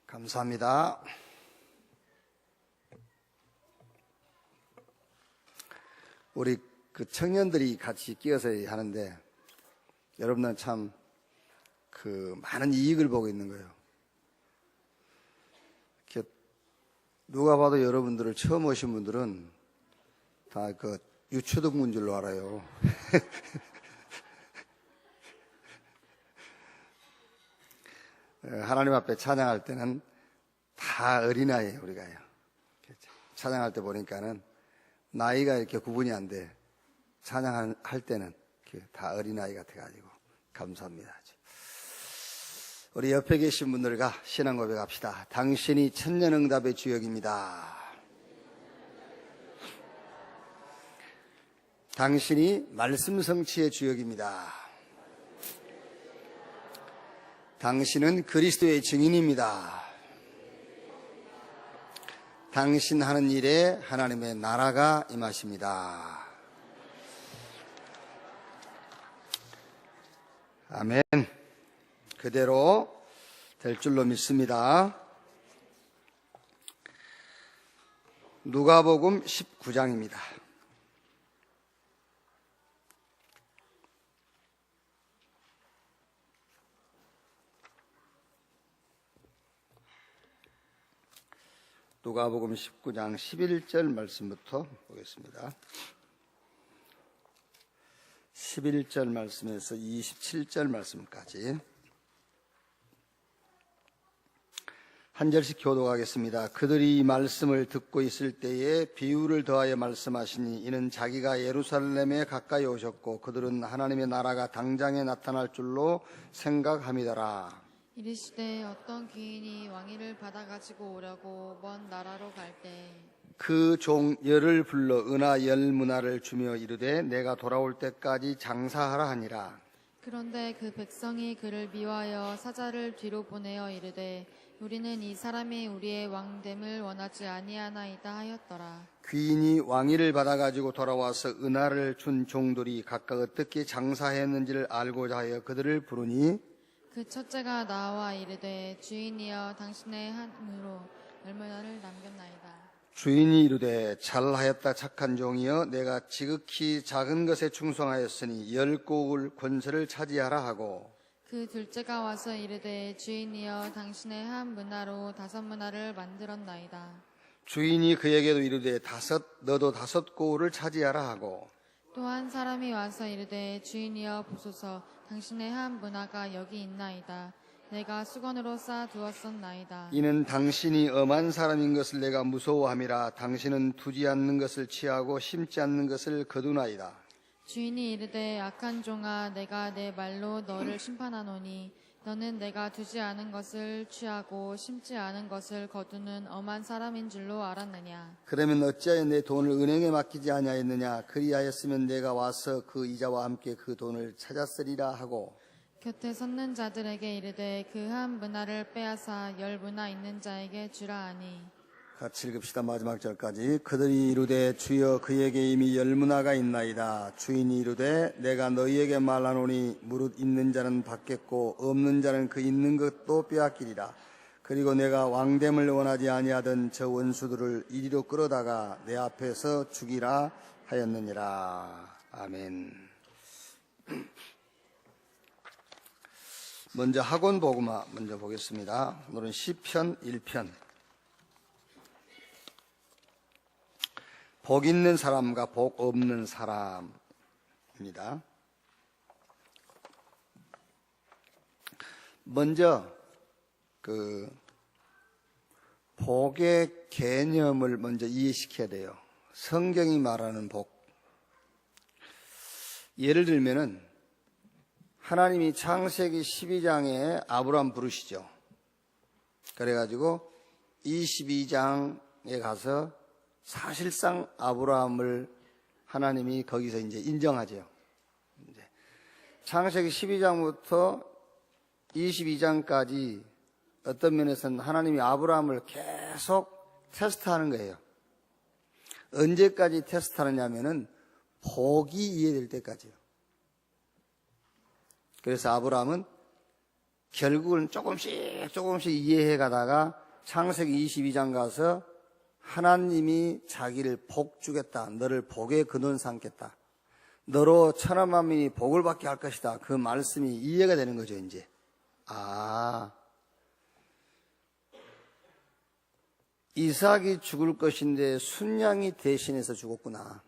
감사합니다. 우리 청년들이 같이 끼어서 하는데 여러분은 참 많은 이익을 보고 있는 거예요. 누가 봐도 여러분들을 처음 오신 분들은 다 유초등부인 줄로 알아요. 하나님 앞에 찬양할 때는 다 어린아이예요, 우리가요. 찬양할 때 보니까는 나이가 이렇게 구분이 안 돼. 찬양할 때는 다 어린아이 같아가지고 감사합니다. 우리 옆에 계신 분들과 신앙 고백합시다. 당신이 천년응답의 주역입니다. 당신이 말씀 성취의 주역입니다. 당신은 그리스도의 증인입니다. 당신 하는 일에 하나님의 나라가 임하십니다. 아멘. 그대로 될 줄로 믿습니다. 누가복음 19장입니다. 누가복음 19장 11절 말씀부터 보겠습니다. 11절 말씀에서 27절 말씀까지 한 절씩 교독하겠습니다. 그들이 이 말씀을 듣고 있을 때에 비유를 더하여 말씀하시니 이는 자기가 예루살렘에 가까이 오셨고 그들은 하나님의 나라가 당장에 나타날 줄로 생각함이더라. 이르시되 어떤 귀인이 왕위를 받아가지고 오려고 먼 나라로 갈 때 그 종 열을 불러 은하 열 문화를 주며 이르되 내가 돌아올 때까지 장사하라 하니라. 그런데 그 백성이 그를 미워하여 사자를 뒤로 보내어 이르되 우리는 이 사람이 우리의 왕됨을 원하지 아니하나이다 하였더라. 귀인이 왕위를 받아가지고 돌아와서 은하를 준 종들이 각각 어떻게 장사했는지를 알고자 하여 그들을 부르니 그 첫째가 나와 이르되 주인이여 당신의 함으로 열문화를 남겼나이다. 주인이 이르되 잘하였다 착한 종이여 내가 지극히 작은 것에 충성하였으니 10곡을 권세를 차지하라 하고 그 둘째가 와서 이르되 주인이여 당신의 한 문화로 5문화를 만들었나이다. 주인이 그에게도 이르되 너도 5고울을 차지하라 하고 또 한 사람이 와서 이르되 주인이여 보소서 당신의 한 문화가 여기 있나이다. 내가 수건으로 쌓아두었었나이다. 이는 당신이 엄한 사람인 것을 내가 무서워함이라. 당신은 두지 않는 것을 취하고 심지 않는 것을 거두나이다. 주인이 이르되 악한 종아 내가 내 말로 너를 심판하노니 너는 내가 두지 않은 것을 취하고 심지 않은 것을 거두는 엄한 사람인 줄로 알았느냐. 그러면 어찌하여 내 돈을 은행에 맡기지 아니하였느냐. 그리하였으면 내가 와서 그 이자와 함께 그 돈을 찾았으리라 하고 곁에 섰는 자들에게 이르되 그 한 문화를 빼앗아 10문화 있는 자에게 주라 하니. 같이 읽읍시다. 마지막 절까지. 그들이 이르되 주여 그에게 이미 10문화가 있나이다. 주인이 이르되 내가 너희에게 말하노니 무릇 있는 자는 받겠고 없는 자는 그 있는 것도 빼앗기리라. 그리고 내가 왕됨을 원하지 아니하던 저 원수들을 이리로 끌어다가 내 앞에서 죽이라 하였느니라. 아멘. 먼저 학원 복음화 먼저 보겠습니다. 오늘은 시편 1편. 복 있는 사람과 복 없는 사람입니다. 먼저 복의 개념을 먼저 이해시켜야 돼요. 성경이 말하는 복. 예를 들면은 하나님이 창세기 12장에 아브라함 부르시죠. 그래가지고 22장에 가서 사실상 아브라함을 하나님이 거기서 이제 인정하죠. 창세기 12장부터 22장까지 어떤 면에서는 하나님이 아브라함을 계속 테스트하는 거예요. 언제까지 테스트하느냐면은 복이 이해될 때까지요. 그래서 아브라함은 결국은 조금씩 이해해 가다가 창세기 22장 가서 하나님이 자기를 복 주겠다. 너를 복의 근원 삼겠다. 너로 천하 만민이 복을 받게 할 것이다. 그 말씀이 이해가 되는 거죠, 이제. 이삭이 죽을 것인데 순양이 대신해서 죽었구나.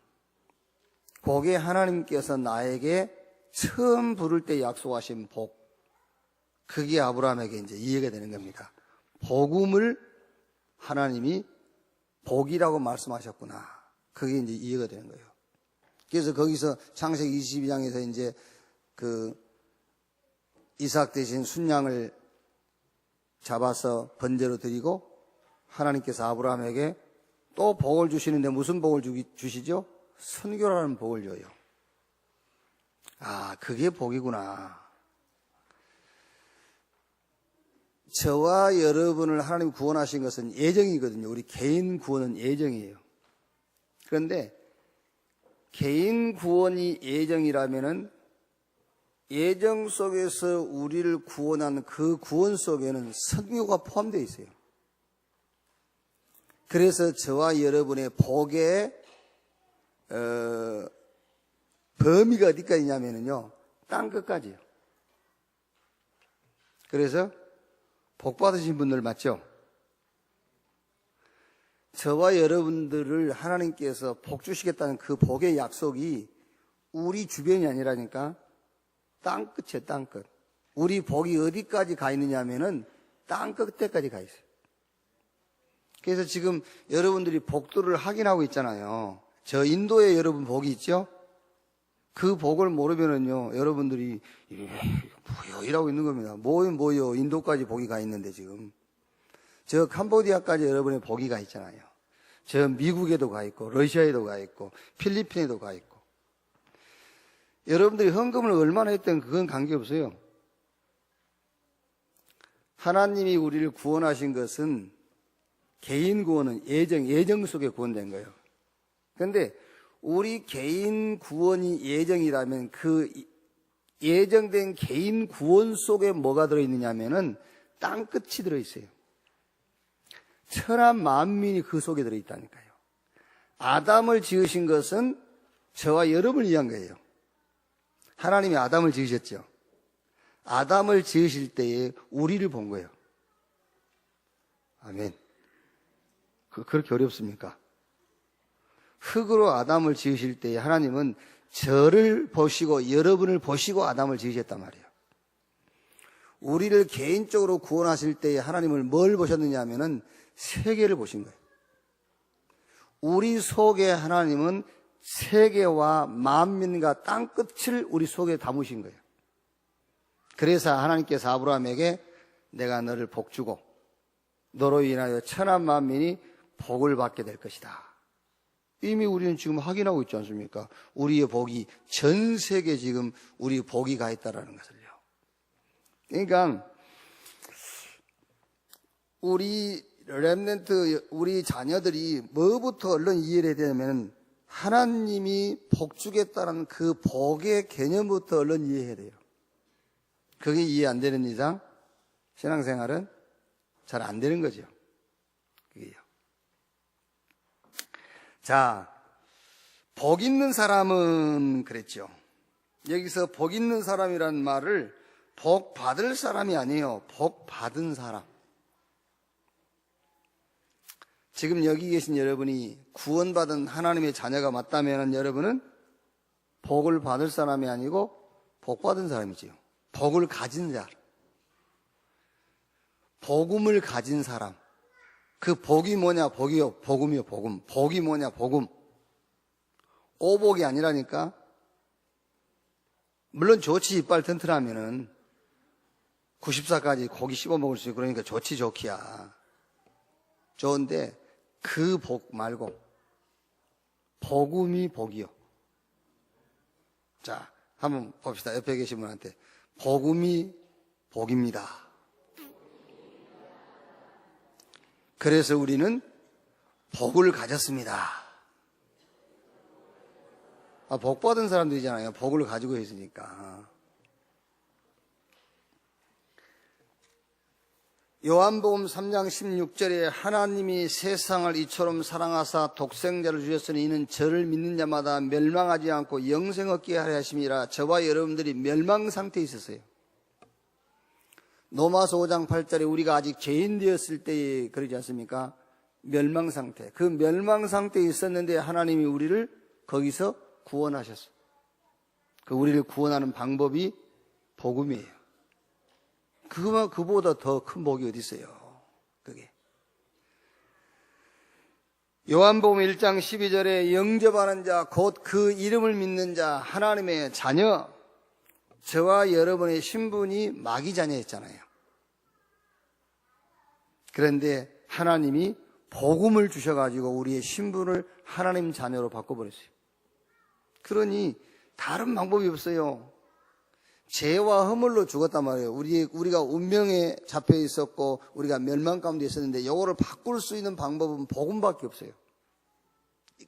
복의 하나님께서 나에게 처음 부를 때 약속하신 복. 그게 아브라함에게 이제 이해가 되는 겁니다. 복음을 하나님이 복이라고 말씀하셨구나. 그게 이제 이해가 되는 거예요. 그래서 거기서 창세기 22장에서 이제 그 이삭 대신 순양을 잡아서 번제로 드리고 하나님께서 아브라함에게 또 복을 주시는데 무슨 복을 주시죠? 선교라는 복을 줘요. 그게 복이구나. 저와 여러분을 하나님 구원하신 것은 예정이거든요. 우리 개인 구원은 예정이에요. 그런데 개인 구원이 예정이라면은 예정 속에서 우리를 구원한 그 구원 속에는 선교가 포함되어 있어요. 그래서 저와 여러분의 복의 범위가 어디까지 있냐면요, 땅끝까지요. 그래서 복 받으신 분들 맞죠? 저와 여러분들을 하나님께서 복 주시겠다는 그 복의 약속이 우리 주변이 아니라니까 땅끝이에요, 땅끝. 우리 복이 어디까지 가 있느냐 하면은 땅끝에까지 가 있어요. 그래서 지금 여러분들이 복도를 확인하고 있잖아요. 저 인도에 여러분 복이 있죠? 그 복을 모르면은요, 여러분들이 뭐요? 이라고 있는 겁니다. 뭐요? 인도까지 복이 가 있는데 지금. 저 캄보디아까지 여러분의 복이 가 있잖아요. 저 미국에도 가 있고, 러시아에도 가 있고, 필리핀에도 가 있고. 여러분들이 헌금을 얼마나 했든 그건 관계없어요. 하나님이 우리를 구원하신 것은 개인 구원은 예정 속에 구원된 거예요. 그런데 우리 개인 구원이 예정이라면 그 예정된 개인 구원 속에 뭐가 들어있느냐 하면은 땅끝이 들어있어요. 천하 만민이 그 속에 들어있다니까요. 아담을 지으신 것은 저와 여러분을 위한 거예요. 하나님이 아담을 지으셨죠. 아담을 지으실 때에 우리를 본 거예요. 아멘. 그렇게 어렵습니까? 흙으로 아담을 지으실 때에 하나님은 저를 보시고 여러분을 보시고 아담을 지으셨단 말이에요. 우리를 개인적으로 구원하실 때에 하나님을 뭘 보셨느냐 하면은 세계를 보신 거예요. 우리 속에 하나님은 세계와 만민과 땅끝을 우리 속에 담으신 거예요. 그래서 하나님께서 아브라함에게 내가 너를 복주고 너로 인하여 천하 만민이 복을 받게 될 것이다. 이미 우리는 지금 확인하고 있지 않습니까? 우리의 복이 전 세계에 지금 우리 복이 가 있다는 것을요. 그러니까 우리 렘넌트, 우리 자녀들이 뭐부터 얼른 이해를 해야 되냐면 하나님이 복 주겠다는 그 복의 개념부터 얼른 이해해야 돼요. 그게 이해 안 되는 이상 신앙생활은 잘 안 되는 거죠. 그게요. 자, 복 있는 사람은 그랬죠. 여기서 복 있는 사람이라는 말을 복 받을 사람이 아니에요. 복 받은 사람. 지금 여기 계신 여러분이 구원받은 하나님의 자녀가 맞다면 여러분은 복을 받을 사람이 아니고 복 받은 사람이지요. 복을 가진 자. 복음을 가진 사람. 그 복이 뭐냐? 복이요. 복음이요. 복음. 복이 뭐냐? 복음. 오복이 아니라니까. 물론 좋지. 이빨 튼튼하면은 94까지 고기 씹어 먹을 수 있고 그러니까 좋지 좋기야. 좋은데 그 복 말고 복음이 복이요. 자, 한번 봅시다. 옆에 계신 분한테 복음이 복입니다. 그래서 우리는 복을 가졌습니다. 복 받은 사람들이잖아요. 복을 가지고 있으니까. 요한복음 3장 16절에 하나님이 세상을 이처럼 사랑하사 독생자를 주셨으니 이는 저를 믿는 자마다 멸망하지 않고 영생 얻게 하려 하심이라. 저와 여러분들이 멸망 상태에 있었어요. 로마서 5장 8절에 우리가 아직 죄인 되었을 때에 그러지 않습니까? 멸망 상태. 그 멸망 상태에 있었는데 하나님이 우리를 거기서 구원하셨어요. 그 우리를 구원하는 방법이 복음이에요. 그보다 더 큰 복이 어디 있어요? 그게. 요한복음 1장 12절에 영접하는 자, 곧 그 이름을 믿는 자, 하나님의 자녀, 저와 여러분의 신분이 마귀 자녀였잖아요. 그런데 하나님이 복음을 주셔가지고 우리의 신분을 하나님 자녀로 바꿔버렸어요. 그러니 다른 방법이 없어요. 죄와 허물로 죽었단 말이에요. 우리가 운명에 잡혀 있었고 우리가 멸망 가운데 있었는데 이거를 바꿀 수 있는 방법은 복음밖에 없어요.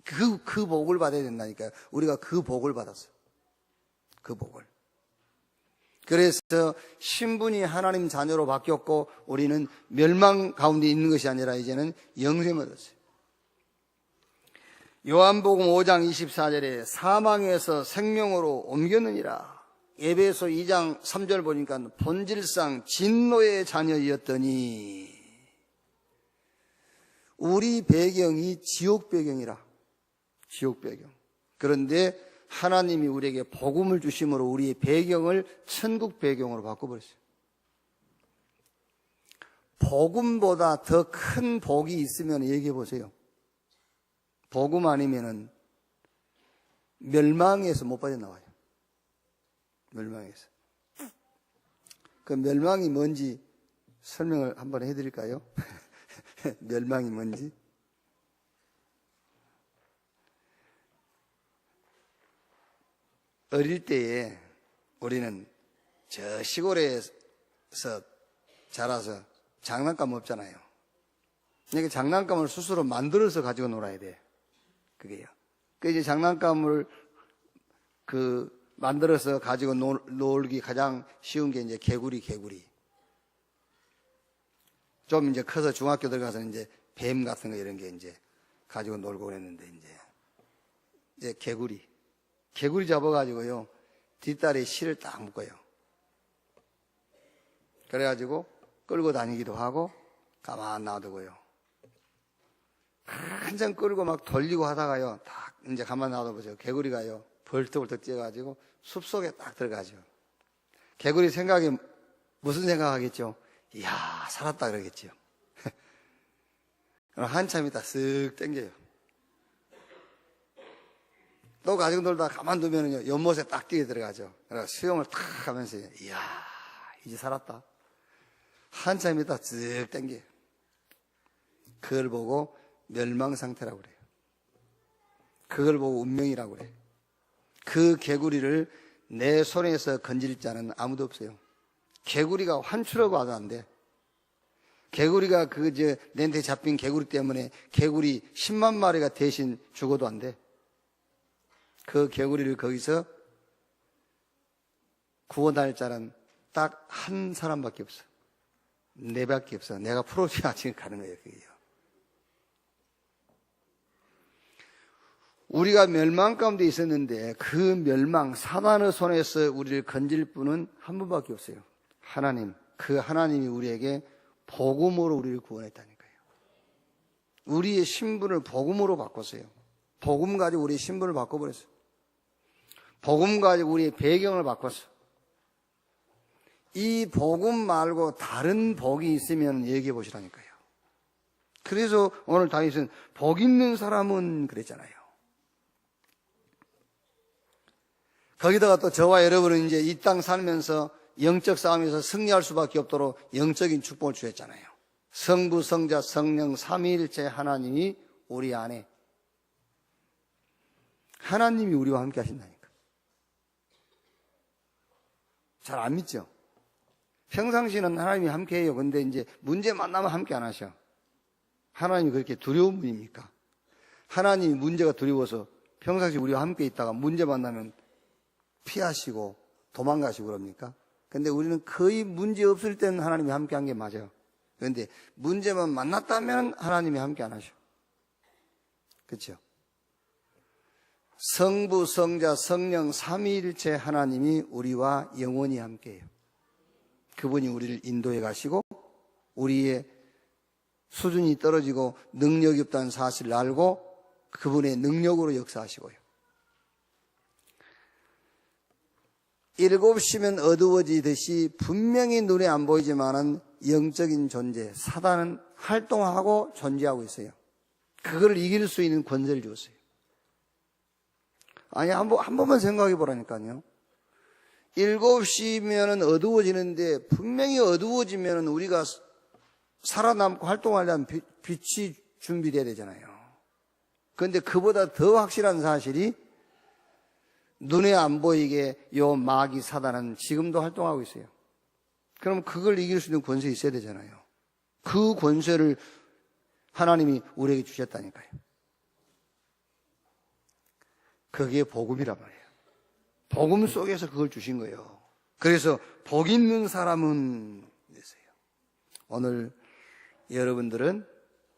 그 복을 받아야 된다니까요. 우리가 그 복을 받았어요. 그 복을. 그래서 신분이 하나님 자녀로 바뀌었고 우리는 멸망 가운데 있는 것이 아니라 이제는 영생을 얻었어요. 요한복음 5장 24절에 사망에서 생명으로 옮겼느니라. 에베소 2장 3절 보니까 본질상 진노의 자녀였더니 우리 배경이 지옥 배경이라. 지옥 배경. 그런데 하나님이 우리에게 복음을 주심으로 우리의 배경을 천국 배경으로 바꿔버렸어요. 복음보다 더 큰 복이 있으면 얘기해 보세요. 복음 아니면은 멸망에서 못 빠져나와요. 멸망에서. 그 멸망이 뭔지 설명을 한번 해드릴까요? 멸망이 뭔지. 어릴 때에 우리는 저 시골에서 자라서 장난감 없잖아요. 그러니까 장난감을 스스로 만들어서 가지고 놀아야 돼. 그게요. 그 이제 장난감을 만들어서 가지고 놀기 가장 쉬운 게 이제 개구리. 좀 이제 커서 중학교 들어가서 이제 뱀 같은 거 이런 게 이제 가지고 놀고 그랬는데 이제 개구리 잡아가지고요. 뒷다리에 실을 딱 묶어요. 그래가지고 끌고 다니기도 하고 가만 놔두고요. 한참 끌고 막 돌리고 하다가요. 딱 이제 가만 놔둬보세요. 개구리가요. 벌떡벌떡 뛰어가지고 숲속에 딱 들어가죠. 개구리 생각이 무슨 생각하겠죠? 이야, 살았다 그러겠죠. 그럼 한참 있다 쓱 땡겨요. 또 가지고 놀다 가만 두면은요, 연못에 딱 뛰어 들어가죠. 그래서 수영을 탁 하면서, 이야, 이제 살았다. 한참 있다 쓱 땡겨요. 그걸 보고 멸망 상태라고 그래요. 그걸 보고 운명이라고 그래요. 그 개구리를 내 손에서 건질 자는 아무도 없어요. 개구리가 환출하고 와도 안 돼. 개구리가 내한테 잡힌 개구리 때문에 개구리 10만 마리가 대신 죽어도 안 돼. 그 개구리를 거기서 구원할 자는 딱 한 사람밖에 없어. 내밖에 없어. 내가 풀어줘야 지금 가는 거예요, 그게요. 우리가 멸망 가운데 있었는데 그 멸망, 사단의 손에서 우리를 건질 분은 한 분밖에 없어요. 하나님. 그 하나님이 우리에게 복음으로 우리를 구원했다니까요. 우리의 신분을 복음으로 바꿨어요. 복음 가지고 우리의 신분을 바꿔버렸어요. 복음 가지고 우리의 배경을 바꿨어. 이 복음 말고 다른 복이 있으면 얘기해 보시라니까요. 그래서 오늘 다윗은 복 있는 사람은 그랬잖아요. 거기다가 또 저와 여러분은 이제 이 땅 살면서 영적 싸움에서 승리할 수밖에 없도록 영적인 축복을 주셨잖아요. 성부, 성자, 성령, 삼위일체 하나님이 우리 안에, 하나님이 우리와 함께 하신다니까. 잘 안 믿죠? 평상시는 하나님이 함께 해요. 근데 이제 문제 만나면 함께 안 하셔. 하나님이 그렇게 두려운 분입니까? 하나님이 문제가 두려워서 평상시 우리와 함께 있다가 문제 만나면 피하시고 도망가시고 그럽니까? 근데 우리는 거의 문제 없을 때는 하나님이 함께 한 게 맞아요. 그런데 문제만 만났다면 하나님이 함께 안 하셔. 그렇죠? 성부, 성자, 성령 삼위일체 하나님이 우리와 영원히 함께해요. 그분이 우리를 인도해 가시고 우리의 수준이 떨어지고 능력이 없다는 사실을 알고 그분의 능력으로 역사하시고요. 7시면 어두워지듯이 분명히 눈에 안 보이지만은 영적인 존재, 사단은 활동하고 존재하고 있어요. 그걸 이길 수 있는 권세를 주었어요. 아니, 한 번만 생각해 보라니까요. 7시면은 어두워지는데 분명히 어두워지면은 우리가 살아남고 활동하려면 빛이 준비돼야 되잖아요. 그런데 그보다 더 확실한 사실이 눈에 안 보이게 요 마귀 사단은 지금도 활동하고 있어요. 그럼 그걸 이길 수 있는 권세 있어야 되잖아요. 그 권세를 하나님이 우리에게 주셨다니까요. 그게 복음이란 말이에요. 복음 속에서 그걸 주신 거예요. 그래서 복 있는 사람은 이랬어요. 오늘 여러분들은,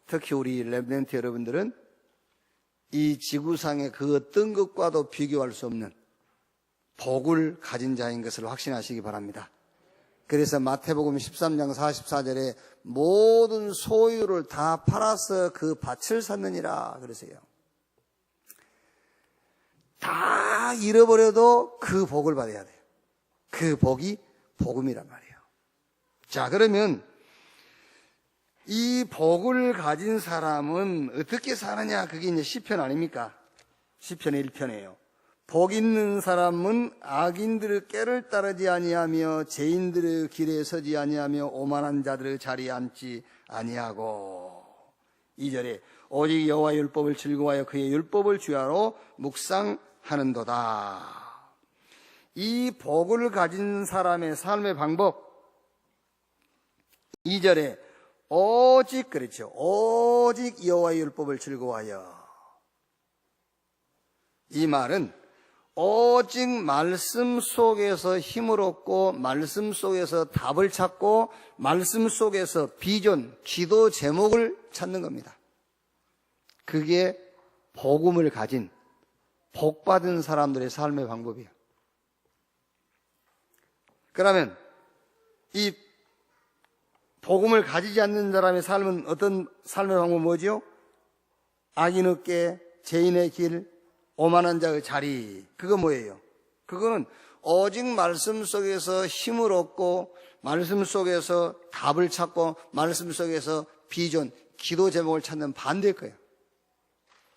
특히 우리 렘넌트 여러분들은 이 지구상의 그 어떤 것과도 비교할 수 없는 복을 가진 자인 것을 확신하시기 바랍니다. 그래서 마태복음 13장 44절에 모든 소유를 다 팔아서 그 밭을 샀느니라 그러세요. 다 잃어버려도 그 복을 받아야 돼요. 그 복이 복음이란 말이에요. 자, 그러면 이 복을 가진 사람은 어떻게 사느냐? 그게 이제 시편 아닙니까? 시편의 1편이에요. 복 있는 사람은 악인들의 꾀를 따르지 아니하며 죄인들의 길에 서지 아니하며 오만한 자들의 자리에 앉지 아니하고. 2절에 오직 여호와의 율법을 즐거워하여 그의 율법을 주야로 묵상하는도다. 이 복을 가진 사람의 삶의 방법. 2절에 오직, 그렇죠. 오직 여호와의 율법을 즐거워하여. 이 말은 오직 말씀 속에서 힘을 얻고 말씀 속에서 답을 찾고 말씀 속에서 비전, 기도 제목을 찾는 겁니다. 그게 복음을 가진 복받은 사람들의 삶의 방법이에요. 그러면 이 복음을 가지지 않는 사람의 삶은 어떤 삶의 방법은 뭐지요? 악인의 꾀, 죄인의 길, 오만한 자의 자리. 그거 뭐예요? 그거는 오직 말씀 속에서 힘을 얻고 말씀 속에서 답을 찾고 말씀 속에서 비전, 기도 제목을 찾는 반대일 거예요.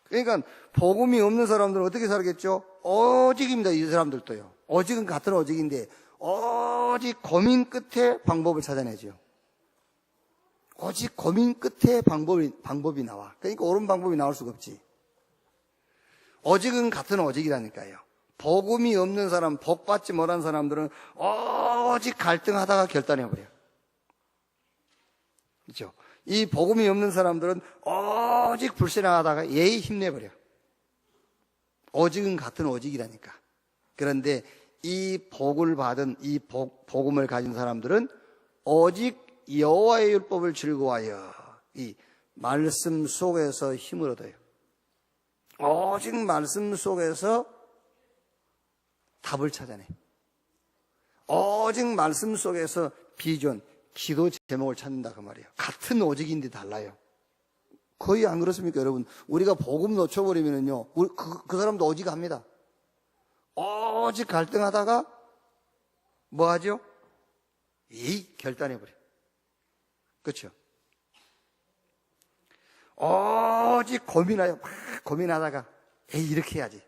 그러니까 복음이 없는 사람들은 어떻게 살겠죠? 오직입니다. 이 사람들도요. 오직은 같은 오직인데 오직 고민 끝에 방법을 찾아내죠. 오직 고민 끝에 방법이 나와. 그러니까 옳은 방법이 나올 수가 없지. 오직은 같은 오직이라니까요. 복음이 없는 사람, 복받지 못한 사람들은 오직 갈등하다가 결단해버려요. 그렇죠? 이 복음이 없는 사람들은 오직 불신하다가 예의 힘내버려요. 오직은 같은 오직이라니까. 그런데 이 복을 받은 이 복음을 가진 사람들은 오직 여호와의 율법을 즐거워하여 이 말씀 속에서 힘을 얻어요. 오직 말씀 속에서 답을 찾아내. 오직 말씀 속에서 비전, 기도 제목을 찾는다 그 말이에요. 같은 오직인데 달라요. 거의 안 그렇습니까, 여러분? 우리가 복음 놓쳐버리면요, 그 사람도 오직합니다. 오직 갈등하다가 뭐 하죠? 결단해버려. 그렇죠? 오직 고민하다가 이렇게 해야지.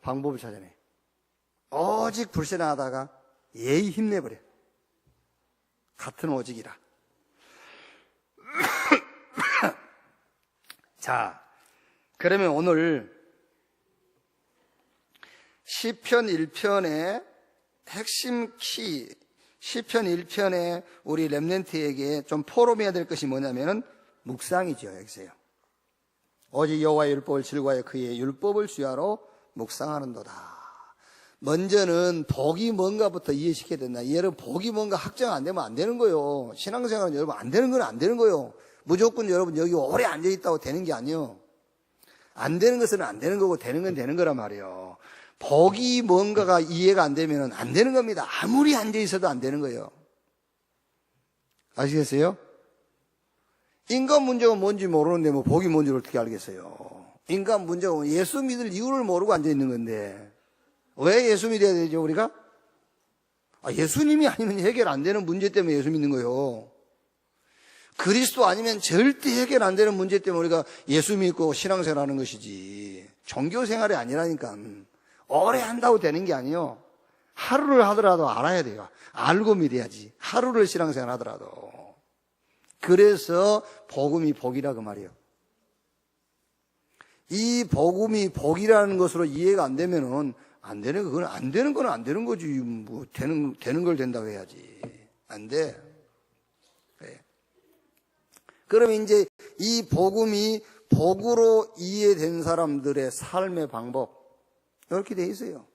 방법을 찾아내. 오직 불신하다가 예의 힘내버려. 같은 오직이라. 자, 그러면 오늘 시편 1편의 핵심 키, 시편 1편에 우리 렘넌트에게 좀 포럼해야 될 것이 뭐냐면은 묵상이죠. 여기서요. 오직 여호와의 율법을 즐거워하여 그의 율법을 주야로 묵상하는도다. 먼저는 복이 뭔가부터 이해시켜야 된다. 여러분, 복이 뭔가 확정 안 되면 안 되는 거예요. 신앙생활은 여러분 안 되는 건 안 되는 거예요. 무조건 여러분 여기 오래 앉아있다고 되는 게 아니에요. 안 되는 것은 안 되는 거고 되는 건 되는 거란 말이에요. 복이 뭔가가 이해가 안 되면 안 되는 겁니다. 아무리 앉아있어도 안 되는 거예요. 아시겠어요? 인간 문제가 뭔지 모르는데 뭐 복이 뭔지를 어떻게 알겠어요? 인간 문제가 예수 믿을 이유를 모르고 앉아있는 건데 왜 예수 믿어야 되죠, 우리가? 예수님이 아니면 해결 안 되는 문제 때문에 예수 믿는 거예요. 그리스도 아니면 절대 해결 안 되는 문제 때문에 우리가 예수 믿고 신앙생활 하는 것이지. 종교생활이 아니라니까. 오래 한다고 되는 게 아니에요. 하루를 하더라도 알아야 돼요. 알고 믿어야지. 하루를 신앙생활 하더라도. 그래서 복음이 복이라고 말이에요. 이 복음이 복이라는 것으로 이해가 안 되면은 안 되는 거, 그건 안 되는 건 안 되는 거지. 뭐 되는 걸 된다고 해야지. 안 돼. 그래. 그러면 이제 이 복음이 복으로 이해된 사람들의 삶의 방법 이렇게 돼 있어요.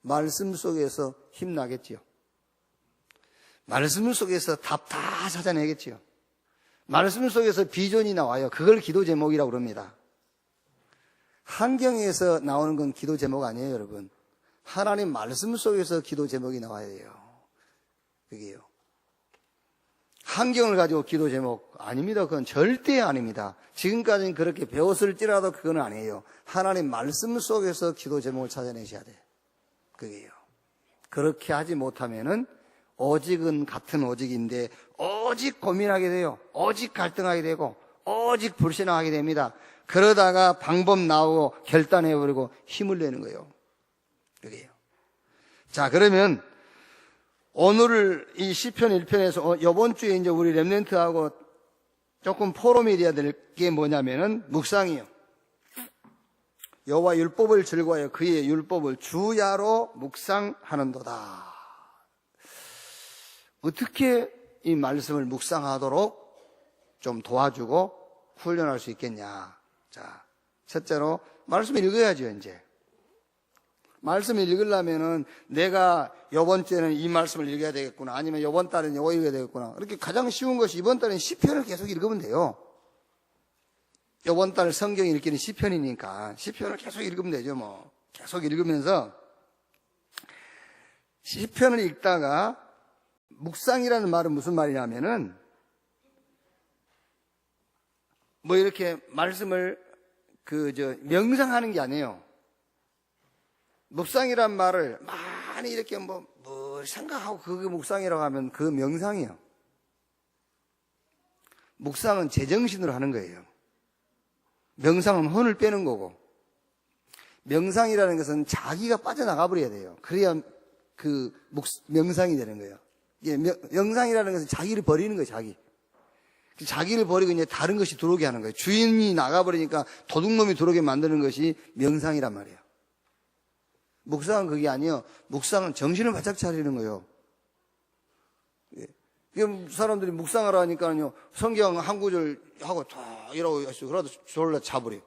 말씀 속에서 힘나겠지요. 말씀 속에서 답 다 찾아내겠지요. 말씀 속에서 비전이 나와요. 그걸 기도 제목이라고 그럽니다. 환경에서 나오는 건 기도 제목 아니에요, 여러분. 하나님 말씀 속에서 기도 제목이 나와야 돼요. 그게요. 환경을 가지고 기도 제목 아닙니다. 그건 절대 아닙니다. 지금까지는 그렇게 배웠을지라도 그건 아니에요. 하나님 말씀 속에서 기도 제목을 찾아내셔야 돼요. 그게요. 그렇게 하지 못하면은 오직은 같은 오직인데 오직 고민하게 돼요. 오직 갈등하게 되고 오직 불신하게 됩니다. 그러다가 방법 나오고 결단해버리고 힘을 내는 거예요. 그게요. 자, 그러면 오늘 이 시편 1편에서 이번 주에 이제 우리 렘넌트하고 조금 포럼이 돼야 될 게 뭐냐면은 묵상이요. 여호와 율법을 즐거워하여 그의 율법을 주야로 묵상하는도다. 어떻게 이 말씀을 묵상하도록 좀 도와주고 훈련할 수 있겠냐. 자, 첫째로 말씀을 읽어야죠, 이제. 말씀을 읽으려면은 내가 이번 주에는 이 말씀을 읽어야 되겠구나. 아니면 이번 달에는 이거 읽어야 되겠구나. 이렇게 가장 쉬운 것이 이번 달에는 시편을 계속 읽으면 돼요. 이번 달 성경 읽기는 시편이니까 시편을 계속 읽으면 되죠, 뭐. 계속 읽으면서 시편을 읽다가 묵상이라는 말은 무슨 말이냐면은 뭐 이렇게 말씀을 명상하는 게 아니에요. 묵상이란 말을 많이 이렇게 뭘 생각하고 그게 묵상이라고 하면 그 명상이에요. 묵상은 제정신으로 하는 거예요. 명상은 혼을 빼는 거고, 명상이라는 것은 자기가 빠져나가 버려야 돼요. 그래야 그 명상이 되는 거예요. 명상이라는 것은 자기를 버리는 거예요, 자기. 자기를 버리고 이제 다른 것이 들어오게 하는 거예요. 주인이 나가버리니까 도둑놈이 들어오게 만드는 것이 명상이란 말이에요. 묵상은 그게 아니에요. 묵상은 정신을 바짝 차리는 거예요. 사람들이 묵상하라 하니까요, 성경 한 구절 하고 다 이러고 있어요. 그러다 졸라 자버려요.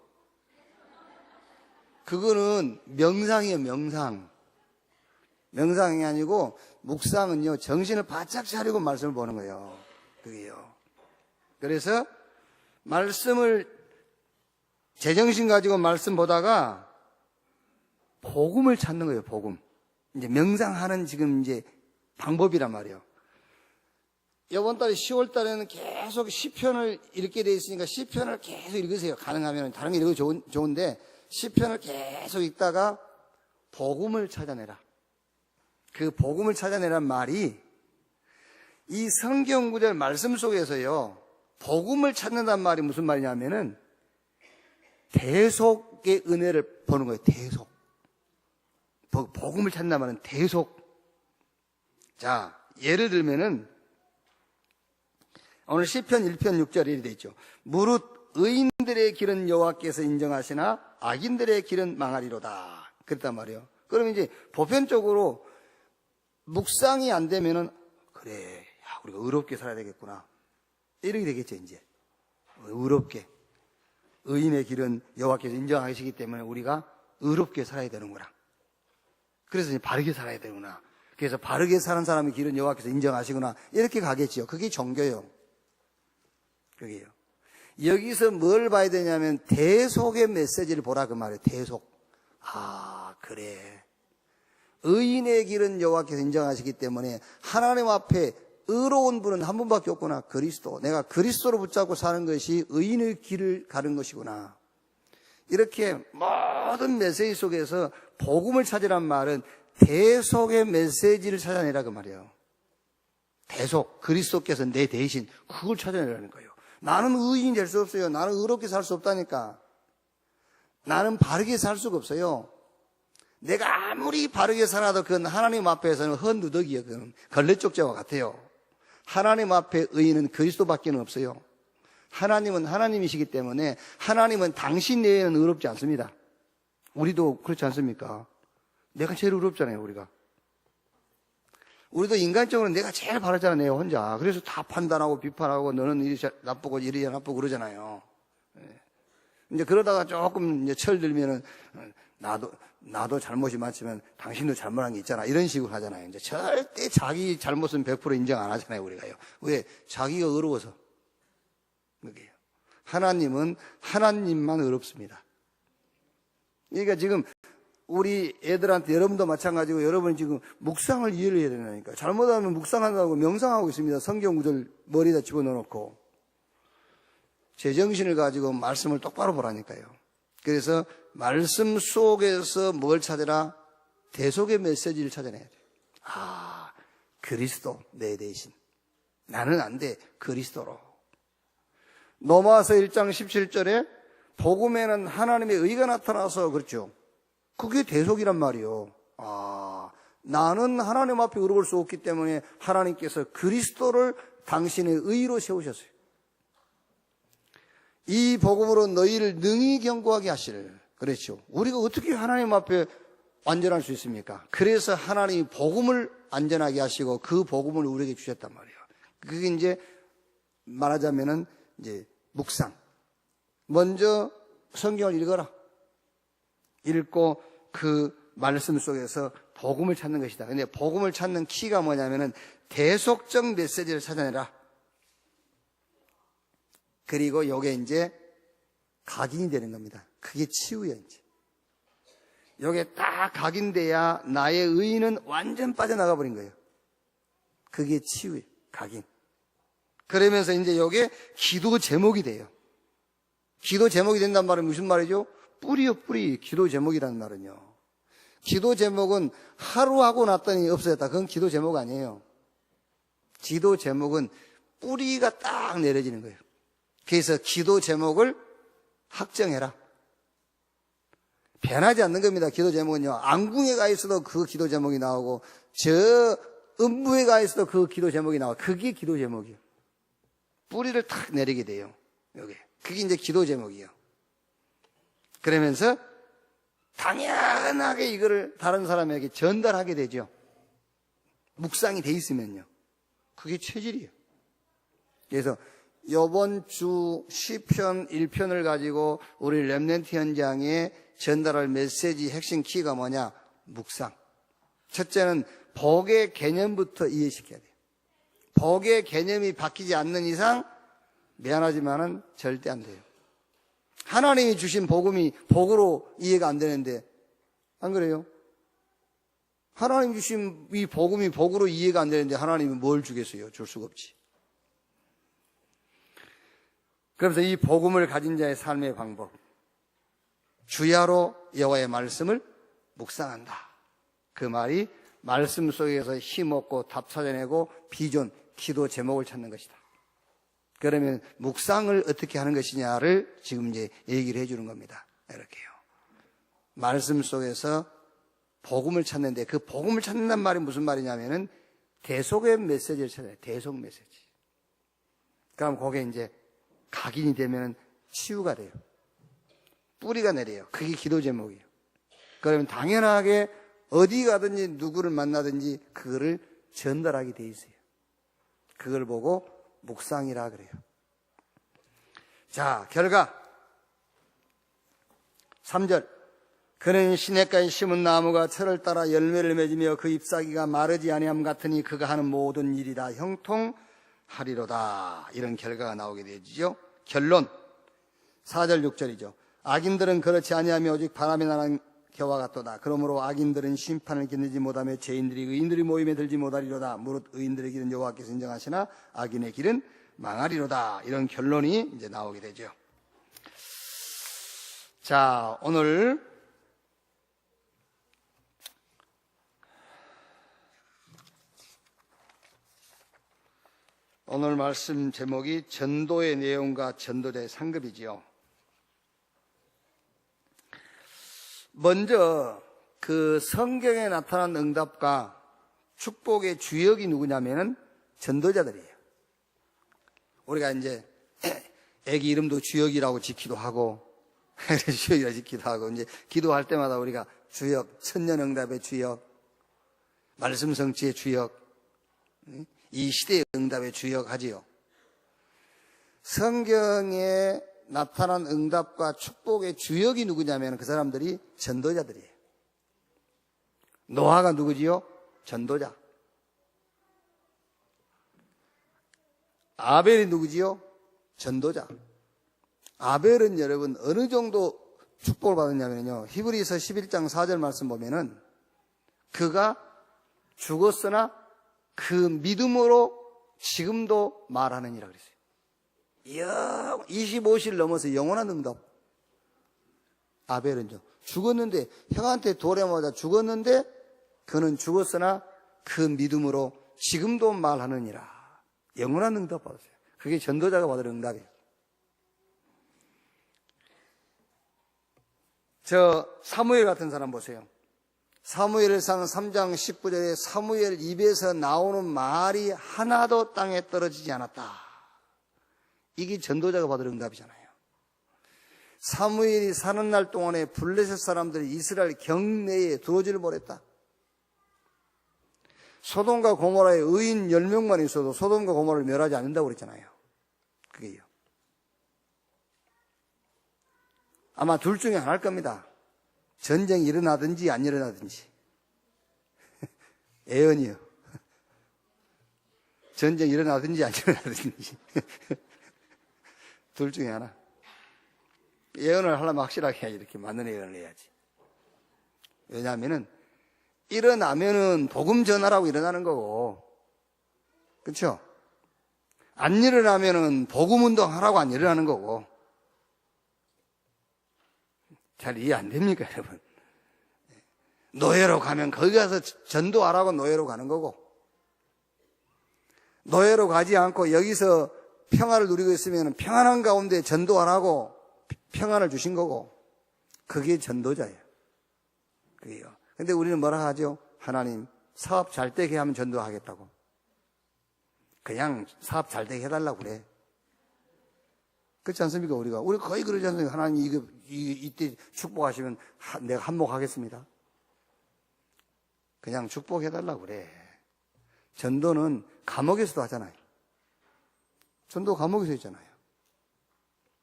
그거는 명상이에요, 명상. 명상이 아니고 묵상은요, 정신을 바짝 차리고 말씀을 보는 거예요. 그게요. 그래서 말씀을 제정신 가지고 말씀 보다가 복음을 찾는 거예요, 복음. 이제 명상하는 지금 이제 방법이란 말이에요. 이번 달에 10월 달에는 계속 시편을 읽게 돼 있으니까 시편을 계속 읽으세요. 가능하면 다른 게 읽어도 좋은데 시편을 계속 읽다가 복음을 찾아내라. 그 복음을 찾아내란 말이 이 성경 구절 말씀 속에서요, 복음을 찾는단 말이 무슨 말이냐면은 대속의 은혜를 보는 거예요. 대속. 복음을 찾는단 말은 대속. 자, 예를 들면은 오늘 시편 1편 6절에 이렇게 돼 있죠. 무릇 의인들의 길은 여호와께서 인정하시나 악인들의 길은 망하리로다. 그랬단 말이에요. 그러면 이제 보편적으로 묵상이 안 되면은 그래, 우리가 의롭게 살아야 되겠구나. 이렇게 되겠죠, 이제. 의롭게. 의인의 길은 여호와께서 인정하시기 때문에 우리가 의롭게 살아야 되는구나. 그래서 이제 바르게 살아야 되구나. 그래서 바르게 사는 사람의 길은 여호와께서 인정하시구나. 이렇게 가겠지요. 그게 종교요. 그게요. 여기서 뭘 봐야 되냐면 대속의 메시지를 보라 그 말이에요. 대속. 아, 그래. 의인의 길은 여호와께서 인정하시기 때문에 하나님 앞에 의로운 분은 한 분밖에 없구나. 그리스도. 내가 그리스도로 붙잡고 사는 것이 의인의 길을 가는 것이구나. 이렇게 모든 메시지 속에서 복음을 찾으란 말은 대속의 메시지를 찾아내라 그 말이에요. 대속. 그리스도께서 내 대신 그걸 찾아내라는 거예요. 나는 의인이 될 수 없어요. 나는 의롭게 살 수 없다니까. 나는 바르게 살 수가 없어요. 내가 아무리 바르게 살아도 그건 하나님 앞에서는 헛누더기예요. 그건 걸레쪽자와 같아요. 하나님 앞에 의인은 그리스도밖에 없어요. 하나님은 하나님이시기 때문에 하나님은 당신 외에는 의롭지 않습니다. 우리도 그렇지 않습니까? 내가 제일 의롭잖아요, 우리가. 우리도 인간적으로 내가 제일 바르잖아요, 혼자. 그래서 다 판단하고 비판하고 너는 이리 나쁘고 이리 나쁘고 그러잖아요. 이제 그러다가 조금 이제 철들면은 나도 잘못이 많지만 당신도 잘못한 게 있잖아. 이런 식으로 하잖아요. 이제 절대 자기 잘못은 100% 인정 안 하잖아요, 우리가요. 왜? 자기가 의로워서. 그게요. 하나님은 하나님만 의롭습니다. 그러니까 지금 우리 애들한테 여러분도 마찬가지고 여러분이 지금 묵상을 이해를 해야 된다니까. 잘못하면 묵상한다고 명상하고 있습니다. 성경 구절 머리에다 집어넣어놓고. 제정신을 가지고 말씀을 똑바로 보라니까요. 그래서 말씀 속에서 뭘 찾아라? 대속의 메시지를 찾아내야 돼요. 아, 그리스도 내 대신. 나는 안 돼. 그리스도로. 로마서 1장 17절에 복음에는 하나님의 의가 나타나서 그렇죠. 그게 대속이란 말이요. 아, 나는 하나님 앞에 의로울 수 없기 때문에 하나님께서 그리스도를 당신의 의로 세우셨어요. 이 복음으로 너희를 능히 견고하게 하시를. 그렇죠. 우리가 어떻게 하나님 앞에 완전할 수 있습니까? 그래서 하나님이 복음을 안전하게 하시고 그 복음을 우리에게 주셨단 말이에요. 그게 이제 말하자면은 이제 묵상. 먼저 성경을 읽어라. 읽고 그 말씀 속에서 복음을 찾는 것이다. 근데 복음을 찾는 키가 뭐냐면은 대속적 메시지를 찾아내라. 그리고 요게 이제 각인이 되는 겁니다. 그게 치유야, 이제. 요게 딱 각인돼야 나의 의의는 완전 빠져나가 버린 거예요. 그게 치유예요. 각인. 그러면서 이제 요게 기도 제목이 돼요. 기도 제목이 된단 말은 무슨 말이죠? 뿌리요, 뿌리. 기도 제목이라는 말은요. 기도 제목은 하루 하고 났더니 없어졌다. 그건 기도 제목 아니에요. 기도 제목은 뿌리가 딱 내려지는 거예요. 그래서 기도 제목을 확정해라. 변하지 않는 겁니다. 기도 제목은요. 안궁에 가 있어도 그 기도 제목이 나오고 저 음부에 가 있어도 그 기도 제목이 나와요. 그게 기도 제목이에요. 뿌리를 탁 내리게 돼요. 여기. 그게 이제 기도 제목이에요. 그러면서 당연하게 이거를 다른 사람에게 전달하게 되죠. 묵상이 돼 있으면요. 그게 체질이에요. 그래서 이번 주 시편 1편을 가지고 우리 렘넌트 현장에 전달할 메시지 핵심 키가 뭐냐? 묵상. 첫째는 복의 개념부터 이해시켜야 돼요. 복의 개념이 바뀌지 않는 이상 미안하지만은 절대 안 돼요. 하나님이 주신 복음이 복으로 이해가 안 되는데 안 그래요? 하나님 주신 이 복음이 복으로 이해가 안 되는데 하나님이 뭘 주겠어요? 줄 수가 없지. 그러면서 이 복음을 가진 자의 삶의 방법. 주야로 여호와의 말씀을 묵상한다. 그 말이 말씀 속에서 힘없고 답 찾아내고 비전, 기도 제목을 찾는 것이다. 그러면 묵상을 어떻게 하는 것이냐를 지금 이제 얘기를 해주는 겁니다. 이렇게요. 말씀 속에서 복음을 찾는데 그 복음을 찾는단 말이 무슨 말이냐면은 대속의 메시지를 찾아요. 대속 메시지. 그럼 거기에 이제 각인이 되면 치유가 돼요. 뿌리가 내려요. 그게 기도 제목이에요. 그러면 당연하게 어디 가든지 누구를 만나든지 그거를 전달하게 돼 있어요. 그걸 보고 묵상이라 그래요. 자, 결과 3절 그는 시냇가에 심은 나무가 철을 따라 열매를 맺으며 그 잎사귀가 마르지 아니함 같으니 그가 하는 모든 일이 다 형통하리로다. 이런 결과가 나오게 되죠. 결론 4절 6절이죠. 악인들은 그렇지 아니하며 오직 바람이 나는 겨와 같도다. 그러므로 악인들은 심판을 견디지 못하며 죄인들이 의인들이 모임에 들지 못하리로다. 무릇 의인들의 길은 여호와께서 인정하시나 악인의 길은 망하리로다. 이런 결론이 이제 나오게 되죠. 자, 오늘 말씀 제목이 전도의 내용과 전도자의 상급이지요. 먼저 그 성경에 나타난 응답과 축복의 주역이 누구냐면은 전도자들이에요. 우리가 이제 애기 이름도 주역이라고 짓기도 하고 주역이라고 짓기도 하고 이제 기도할 때마다 우리가 주역, 천년응답의 주역, 말씀 성취의 주역, 이 시대의 응답의 주역 하지요. 성경에 나타난 응답과 축복의 주역이 누구냐면 그 사람들이 전도자들이에요. 노아가 누구지요? 전도자. 아벨이 누구지요? 전도자. 아벨은 여러분 어느 정도 축복을 받았냐면요. 히브리서 11장 4절 말씀 보면은 그가 죽었으나 그 믿음으로 지금도 말하느니라 그랬어요. 25실 넘어서 영원한 응답. 아벨은요. 죽었는데 형한테 돌에 맞아 죽었는데 그는 죽었으나 그 믿음으로 지금도 말하느니라. 영원한 응답 받았어요. 그게 전도자가 받을 응답이에요. 저 사무엘 같은 사람 보세요. 사무엘상 3장 19절에 사무엘 입에서 나오는 말이 하나도 땅에 떨어지지 않았다. 이게 전도자가 받을 응답이잖아요. 사무엘이 사는 날 동안에 블레셋 사람들이 이스라엘 경내에 들어오지를 못했다. 소돔과 고모라에 의인 10명만 있어도 소돔과 고모라를 멸하지 않는다고 그랬잖아요. 그게요. 아마 둘 중에 하나일 겁니다. 전쟁이 일어나든지 안 일어나든지. 예언이요. 전쟁이 일어나든지 안 일어나든지. 둘 중에 하나. 예언을 하려면 확실하게 해야지. 이렇게 맞는 예언을 해야지. 왜냐하면은 일어나면은 복음 전하라고 일어나는 거고, 그렇죠? 안 일어나면은 복음 운동하라고 안 일어나는 거고. 잘 이해 안 됩니까, 여러분? 노예로 가면 거기 가서 전도하라고 노예로 가는 거고, 노예로 가지 않고 여기서 평안을 누리고 있으면 평안한 가운데 전도하라고 평안을 주신 거고, 그게 전도자예요. 그게요. 근데 우리는 뭐라 하죠? 하나님, 사업 잘 되게 하면 전도하겠다고. 그냥 사업 잘 되게 해달라고 그래. 그렇지 않습니까, 우리가? 우리 거의 그러지 않습니까? 하나님, 이때 축복하시면 내가 한몫하겠습니다. 그냥 축복해달라고 그래. 전도는 감옥에서도 하잖아요. 전도 감옥에서 했잖아요.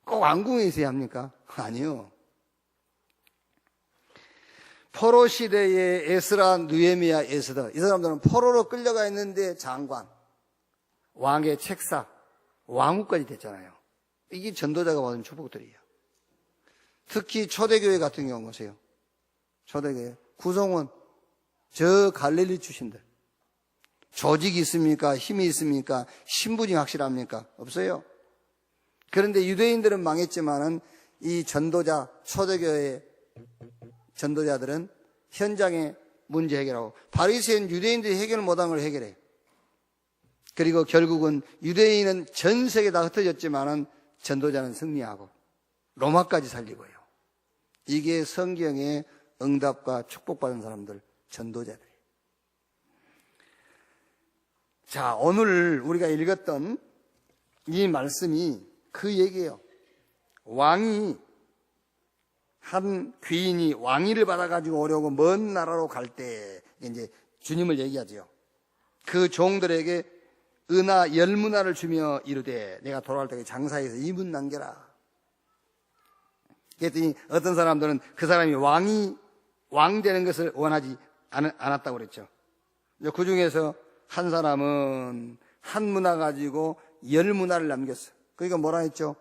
꼭 왕궁에 있어야 합니까? 아니요. 포로 시대의 에스라, 느헤미야, 에스더, 이 사람들은 포로로 끌려가 있는데 장관, 왕의 책사, 왕후까지 됐잖아요. 이게 전도자가 받은 축복들이에요. 특히 초대교회 같은 경우 보세요. 초대교회 구성원, 저 갈릴리 출신들. 조직이 있습니까? 힘이 있습니까? 신분이 확실합니까? 없어요. 그런데 유대인들은 망했지만은 이 전도자, 초대교회 전도자들은 현장에 문제 해결하고, 바리새인 유대인들이 해결 못한 걸 해결해요. 그리고 결국은 유대인은 전 세계 다 흩어졌지만은 전도자는 승리하고 로마까지 살리고요. 이게 성경의 응답과 축복받은 사람들, 전도자들이에요. 자, 오늘 우리가 읽었던 이 말씀이 그 얘기예요. 한 귀인이 왕위를 받아가지고 오려고 먼 나라로 갈 때 이제 주님을 얘기하죠. 그 종들에게 은하 10문화를 주며 이르되 내가 돌아갈 때까지 장사해서 2문 남겨라. 그랬더니 어떤 사람들은 그 사람이 왕이 왕 되는 것을 원하지 않았다고 그랬죠. 그 중에서 한 사람은 한 문화 가지고 10문화를 남겼어. 그러니까 뭐라 했죠?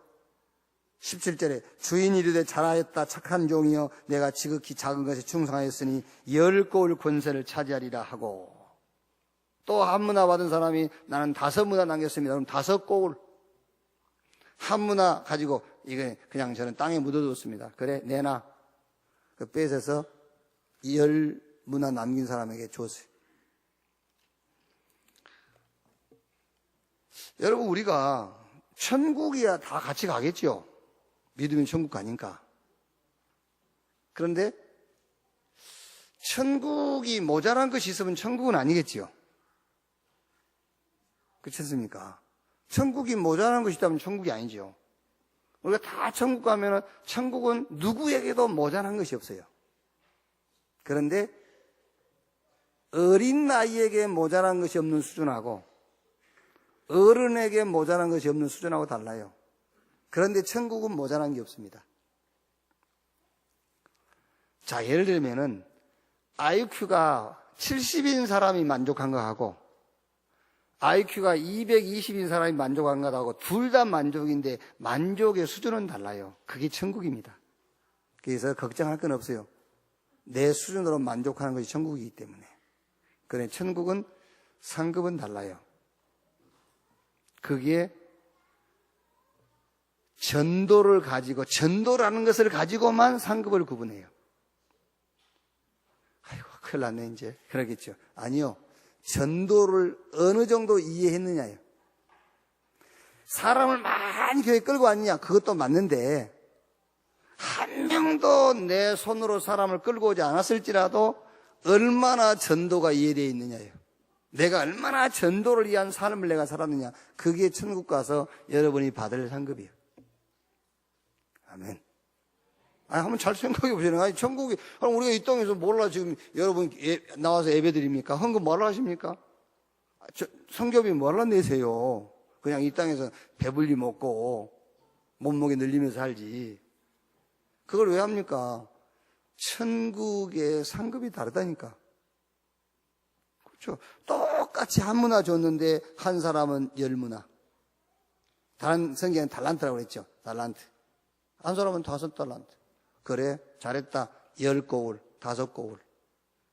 17절에 주인이 이르되 잘하였다 착한 종이여 내가 지극히 작은 것에 충성하였으니 10고을 권세를 차지하리라 하고, 또 한 문화 받은 사람이 나는 5문화 남겼습니다. 그럼 5고을 한 문화 가지고 이게 그냥 저는 땅에 묻어뒀습니다. 그래 내놔. 그 뺏어서 10문화 남긴 사람에게 줬어요. 여러분, 우리가 천국이야 다 같이 가겠죠. 믿으면 천국 가니까. 그런데 천국이 모자란 것이 있으면 천국은 아니겠지요. 그렇지 않습니까? 천국이 모자란 것이 있다면 천국이 아니죠. 우리가 다 천국 가면은 천국은 누구에게도 모자란 것이 없어요. 그런데 어린 나이에게 모자란 것이 없는 수준하고 어른에게 모자란 것이 없는 수준하고 달라요. 그런데 천국은 모자란 게 없습니다. 자, 예를 들면은 IQ가 70인 사람이 만족한 거하고 IQ가 220인 사람이 만족한 것하고 둘 다 만족인데 만족의 수준은 달라요. 그게 천국입니다. 그래서 걱정할 건 없어요. 내 수준으로 만족하는 것이 천국이기 때문에. 그래, 천국은 상급은 달라요. 그게 전도를 가지고, 전도라는 것을 가지고만 상급을 구분해요. 아이고, 큰일 났네, 이제. 그러겠죠. 아니요. 전도를 어느 정도 이해했느냐요. 사람을 많이 교회에 끌고 왔느냐, 그것도 맞는데, 한 명도 내 손으로 사람을 끌고 오지 않았을지라도, 얼마나 전도가 이해되어 있느냐요. 내가 얼마나 전도를 위한 삶을 내가 살았느냐. 그게 천국 가서 여러분이 받을 상급이에요. 아멘. 아니, 한번 잘 생각해 보세요. 아니, 천국이, 우리가 이 땅에서 몰라 지금 여러분 나와서 예배 드립니까? 헌금 뭐라 하십니까? 성교비 뭐라 내세요? 그냥 이 땅에서 배불리 먹고 몸무게 늘리면서 살지. 그걸 왜 합니까? 천국의 상급이 다르다니까. 그렇죠. 똑같이 한 문화 줬는데 한 사람은 10문화. 다른 성경은 달란트라고 그랬죠. 달란트. 한 사람은 5달란트. 그래, 잘했다. 10고울, 5고울.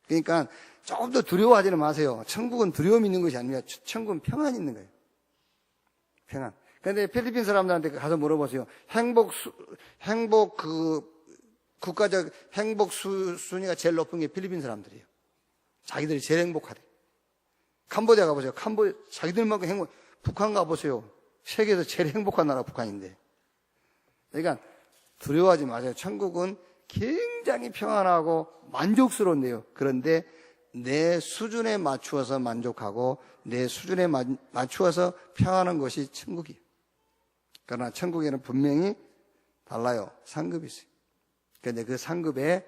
그러니까 조금 더 두려워하지는 마세요. 천국은 두려움이 있는 것이 아니라 천국은 평안이 있는 거예요. 평안. 그런데 필리핀 사람들한테 가서 물어보세요. 국가적 행복 순위가 제일 높은 게 필리핀 사람들이에요. 자기들이 제일 행복하대. 캄보디아 가보세요. 자기들만큼 행복, 북한 가보세요. 세계에서 제일 행복한 나라 북한인데. 그러니까 두려워하지 마세요. 천국은 굉장히 평안하고 만족스러운데요. 그런데 내 수준에 맞추어서 만족하고 내 수준에 맞추어서 평안한 것이 천국이에요. 그러나 천국에는 분명히 달라요. 상급이 있어요. 그런데 그 상급의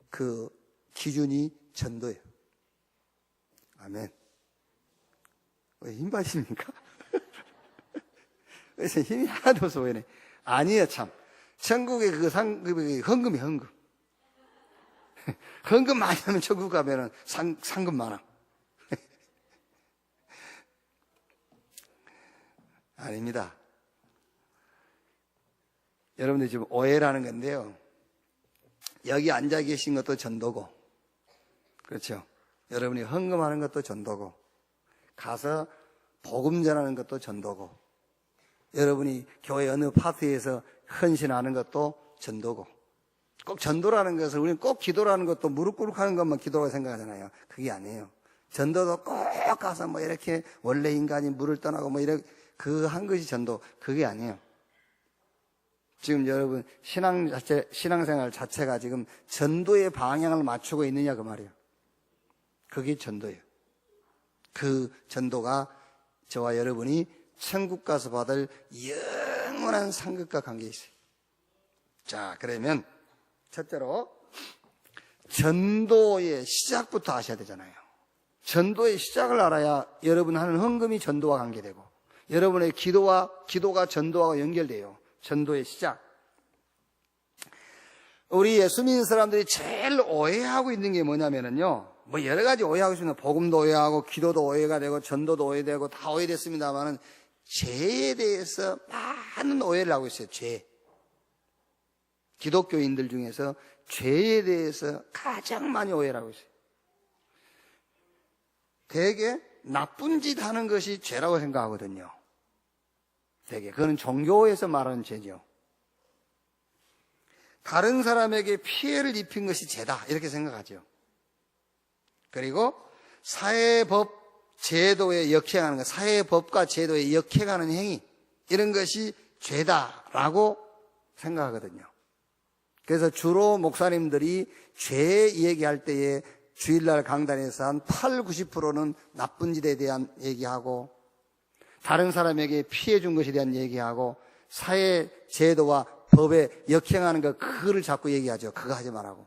그 기준이 전도예요. 아멘. 왜 힘 빠집니까? 그래서 힘이 하나도 없어 보이네. 아니에요, 참. 천국의 그 상급이 헌금이 헌금. 헌금 많이 하면 천국 가면은 상급 많아. 아닙니다. 여러분들 지금 오해라는 건데요. 여기 앉아 계신 것도 전도고, 그렇죠? 여러분이 헌금하는 것도 전도고, 가서 복음 전하는 것도 전도고, 여러분이 교회 어느 파티에서 헌신하는 것도 전도고, 꼭 전도라는 것을 우리는 꼭 기도라는 것도 무릎 꿇고 하는 것만 기도라고 생각하잖아요. 그게 아니에요. 전도도 꼭 가서 뭐 이렇게 원래 인간이 물을 떠나고 뭐 이렇게 그 한 것이 전도, 그게 아니에요. 지금 여러분 신앙생활 자체가 지금 전도의 방향을 맞추고 있느냐 그 말이에요. 그게 전도예요. 그 전도가 저와 여러분이 천국 가서 받을 영원한 상급과 관계에 있어요. 자, 그러면 첫째로 전도의 시작부터 아셔야 되잖아요. 전도의 시작을 알아야 여러분 하는 헌금이 전도와 관계되고 여러분의 기도가 전도와 연결돼요. 전도의 시작. 우리 예수 믿는 사람들이 제일 오해하고 있는 게 뭐냐면은요, 뭐 여러 가지 오해하고 있습니다. 복음도 오해하고 기도도 오해가 되고 전도도 오해되고 다 오해됐습니다만은 죄에 대해서 많은 오해를 하고 있어요. 죄. 기독교인들 중에서 죄에 대해서 가장 많이 오해를 하고 있어요. 되게 나쁜 짓 하는 것이 죄라고 생각하거든요. 되게 그거는 종교에서 말하는 죄죠. 다른 사람에게 피해를 입힌 것이 죄다 이렇게 생각하죠. 그리고 사회법 제도에 역행하는 것, 사회법과 제도에 역행하는 행위 이런 것이 죄다라고 생각하거든요. 그래서 주로 목사님들이 죄 얘기할 때에 주일날 강단에서 한 80~90%는 나쁜 짓에 대한 얘기하고 다른 사람에게 피해 준 것에 대한 얘기하고 사회 제도와 법에 역행하는 것 그거를 자꾸 얘기하죠. 그거 하지 말라고.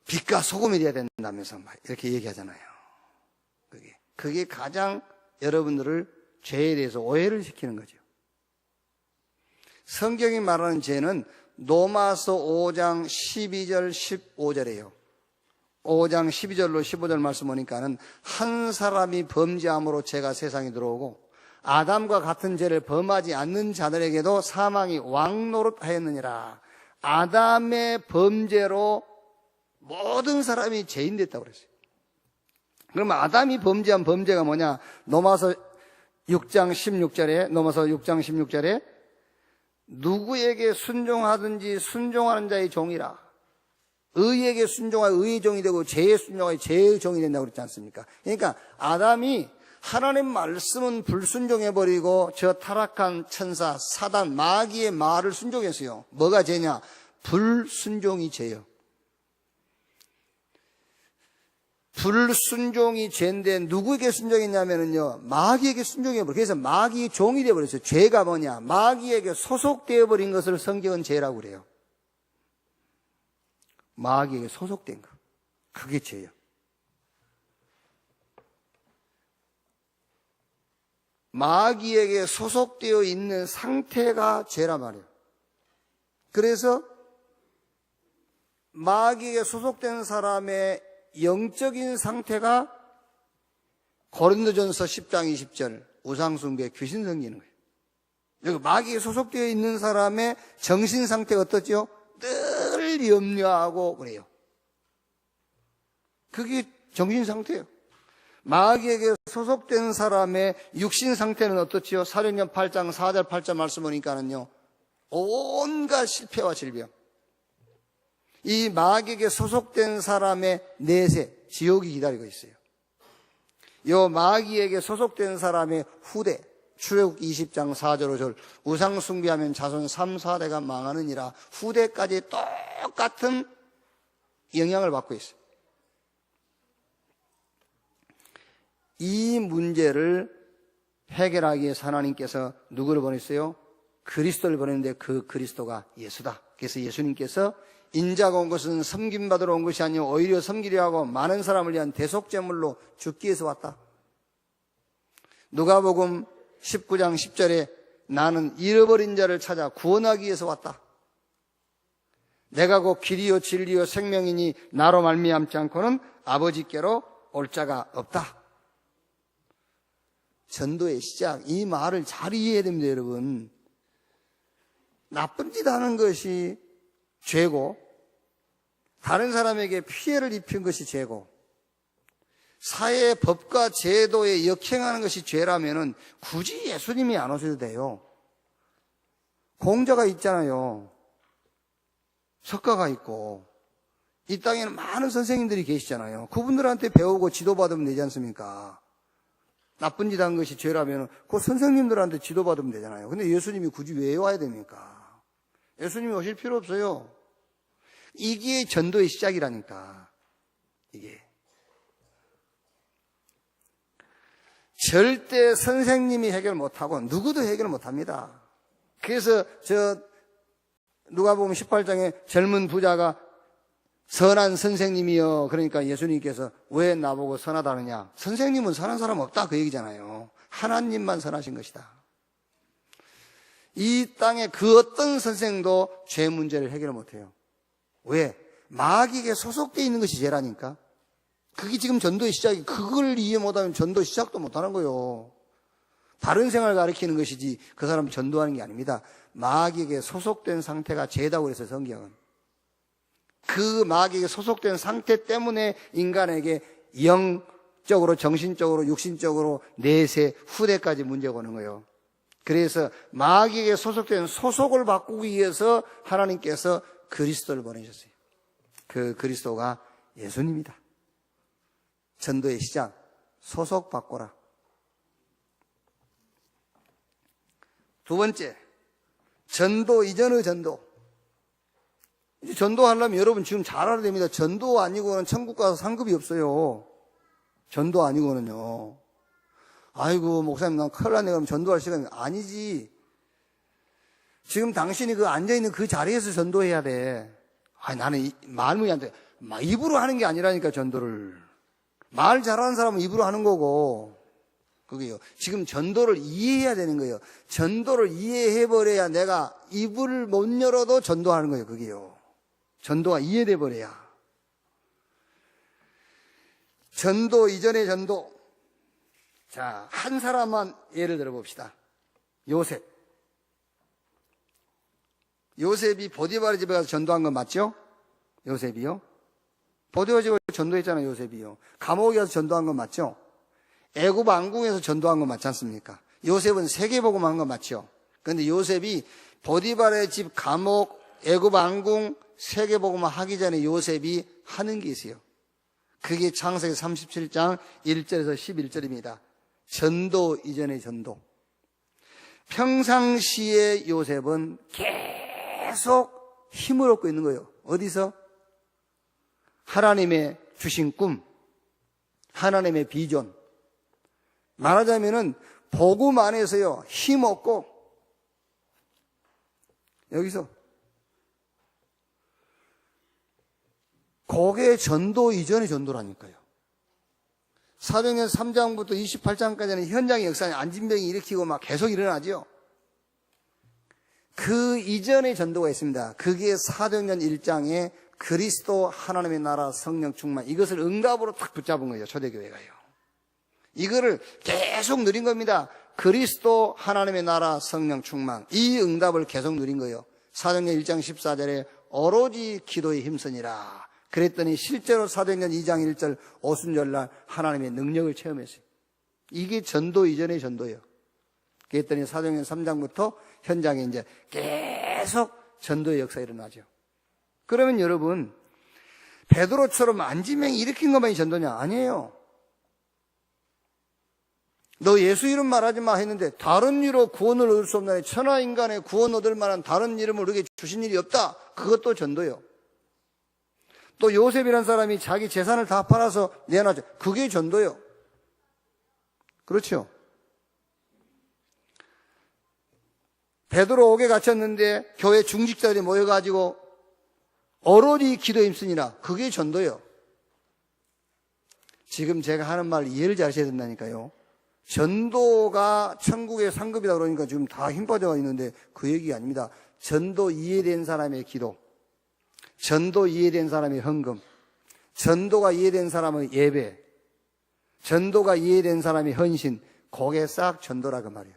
빛과 소금이 돼야 된다면서 막 이렇게 얘기하잖아요. 그게 가장 여러분들을 죄에 대해서 오해를 시키는 거죠. 성경이 말하는 죄는 로마서 5장 12절 15절이에요. 5장 12절로 15절 말씀 보니까는 한 사람이 범죄함으로 죄가 세상에 들어오고 아담과 같은 죄를 범하지 않는 자들에게도 사망이 왕노릇하였느니라. 아담의 범죄로 모든 사람이 죄인 됐다고 그랬어요. 그러면 아담이 범죄한 범죄가 뭐냐? 로마서 6장 16절에 누구에게 순종하든지 순종하는 자의 종이라. 의에게 순종하여 의의 종이 되고 죄에 순종하여 죄의 종이 된다고 그랬지 않습니까? 그러니까 아담이 하나님 말씀은 불순종해버리고 저 타락한 천사 사단 마귀의 말을 순종했어요. 뭐가 죄냐? 불순종이 죄요. 불순종이 죄인데 누구에게 순종했냐면요 마귀에게 순종해버려. 그래서 마귀의 종이 되어버렸어요. 죄가 뭐냐? 마귀에게 소속되어버린 것을 성경은 죄라고 그래요. 마귀에게 소속된 것, 그게 죄예요. 마귀에게 소속되어 있는 상태가 죄란 말이에요. 그래서 마귀에게 소속된 사람의 영적인 상태가 고린도전서 10장 20절 우상숭배 귀신 섬기는 거예요. 여기 마귀에 소속되어 있는 사람의 정신 상태가 어떻죠? 늘 염려하고 그래요. 그게 정신 상태예요. 마귀에게 소속된 사람의 육신 상태는 어떻지요? 사도행전 8장 4절 8절 말씀 보니까는요 온갖 실패와 질병, 이 마귀에게 소속된 사람의 내세, 지옥이 기다리고 있어요. 이 마귀에게 소속된 사람의 후대, 출애굽기 20장 4절 5절 우상 숭배하면 자손 3, 4대가 망하느니라. 후대까지 똑같은 영향을 받고 있어요. 이 문제를 해결하기 위해서 하나님께서 누구를 보냈어요? 그리스도를 보냈는데 그 그리스도가 예수다. 그래서 예수님께서 인자가 온 것은 섬김받으러 온 것이 아니요 오히려 섬기려 하고 많은 사람을 위한 대속제물로 죽기 위해서 왔다. 누가복음 19장 10절에 나는 잃어버린 자를 찾아 구원하기 위해서 왔다. 내가 곧 길이요 진리요 생명이니 나로 말미암지 않고는 아버지께로 올 자가 없다. 전도의 시작, 이 말을 잘 이해해야 됩니다, 여러분. 나쁜 짓 하는 것이 죄고 다른 사람에게 피해를 입힌 것이 죄고 사회의 법과 제도에 역행하는 것이 죄라면은 굳이 예수님이 안 오셔도 돼요. 공자가 있잖아요. 석가가 있고 이 땅에는 많은 선생님들이 계시잖아요. 그분들한테 배우고 지도받으면 되지 않습니까? 나쁜 짓 한 것이 죄라면 그 선생님들한테 지도받으면 되잖아요. 근데 예수님이 굳이 왜 와야 됩니까? 예수님이 오실 필요 없어요. 이게 전도의 시작이라니까. 이게 절대 선생님이 해결 못하고 누구도 해결 못합니다. 그래서 누가복음 18장에 젊은 부자가 선한 선생님이여, 그러니까 예수님께서 왜 나보고 선하다느냐? 선생님은 선한 사람 없다 그 얘기잖아요. 하나님만 선하신 것이다. 이 땅의 그 어떤 선생도 죄 문제를 해결을 못해요. 왜? 마귀에게 소속되어 있는 것이 죄라니까. 그게 지금 전도의 시작이, 그걸 이해 못하면 전도 시작도 못하는 거예요. 다른 생활을 가리키는 것이지 그 사람 전도하는 게 아닙니다. 마귀에게 소속된 상태가 죄다고 그래서 성경은. 그 마귀에게 소속된 상태 때문에 인간에게 영적으로, 정신적으로, 육신적으로, 내세, 후대까지 문제가 오는 거예요. 그래서 마귀에게 소속된 소속을 바꾸기 위해서 하나님께서 그리스도를 보내셨어요. 그 그리스도가 예수님이다. 전도의 시작, 소속 바꿔라. 두 번째, 전도 이전의 전도. 이제 전도하려면 여러분 지금 잘 알아야 됩니다. 전도 아니고는 천국 가서 상급이 없어요. 전도 아니고는요. 아이고, 목사님, 난 큰일 났네. 그럼 전도할 시간이 아니지. 지금 당신이 그 앉아있는 그 자리에서 전도해야 돼. 아니, 나는 말문이 안 돼. 입으로 하는 게 아니라니까, 전도를. 말 잘하는 사람은 입으로 하는 거고. 그게요. 지금 전도를 이해해야 되는 거예요. 전도를 이해해버려야 내가 입을 못 열어도 전도하는 거예요. 그게요. 전도가 이해돼 버려야. 전도 이전의 전도. 자, 한 사람만 예를 들어 봅시다. 요셉. 요셉이 보디바르 집에 가서 전도한 건 맞죠? 요셉이요? 보디바르 집에 전도했잖아요. 요셉이요. 감옥에 가서 전도한 건 맞죠? 애굽 왕궁에서 전도한 건 맞지 않습니까? 요셉은 세계복음한 건 맞죠? 그런데 요셉이 보디바르의 집, 감옥, 애굽 왕궁, 세계복음 하기 전에 요셉이 하는 게 있어요. 그게 창세기 37장 1절에서 11절입니다. 전도 이전의 전도. 평상시에 요셉은 계속 힘을 얻고 있는 거예요. 어디서? 하나님의 주신 꿈, 하나님의 비전. 말하자면은 복음 안에서요, 힘 얻고 여기서 그게 전도 이전의 전도라니까요. 사도행전 3장부터 28장까지는 현장의 역사에 안진병이 일으키고 막 계속 일어나죠. 그 이전의 전도가 있습니다. 그게 사도행전 1장에 그리스도 하나님의 나라 성령 충만, 이것을 응답으로 딱 붙잡은 거예요. 초대교회가요. 이거를 계속 누린 겁니다. 그리스도 하나님의 나라 성령 충만, 이 응답을 계속 누린 거예요. 사도행전 1장 14절에 오로지 기도에 힘쓰니라 그랬더니 실제로 사도행전 2장 1절 오순절날 하나님의 능력을 체험했어요. 이게 전도 이전의 전도예요. 그랬더니 사도행전 3장부터 현장에 이제 계속 전도의 역사가 일어나죠. 그러면 여러분, 베드로처럼 안진병이 일으킨 것만이 전도냐? 아니에요. 너 예수 이름 말하지 마 했는데 다른 이로 구원을 얻을 수 없나니 천하 인간의 구원 얻을 만한 다른 이름을 우리에게 주신 일이 없다. 그것도 전도요. 또 요셉이라는 사람이 자기 재산을 다 팔아서 내놔줘. 그게 전도요. 그렇죠. 베드로 옥에 갇혔는데 교회 중직자들이 모여가지고 오로지 기도에 힘쓰니라. 그게 전도요. 지금 제가 하는 말 이해를 잘 하셔야 된다니까요. 전도가 천국의 상급이다 그러니까 지금 다 힘 빠져 있는데 그 얘기 아닙니다. 전도 이해된 사람의 기도, 전도 이해된 사람의 헌금, 전도가 이해된 사람의 예배, 전도가 이해된 사람의 헌신, 그게 싹 전도라 그 말이에요.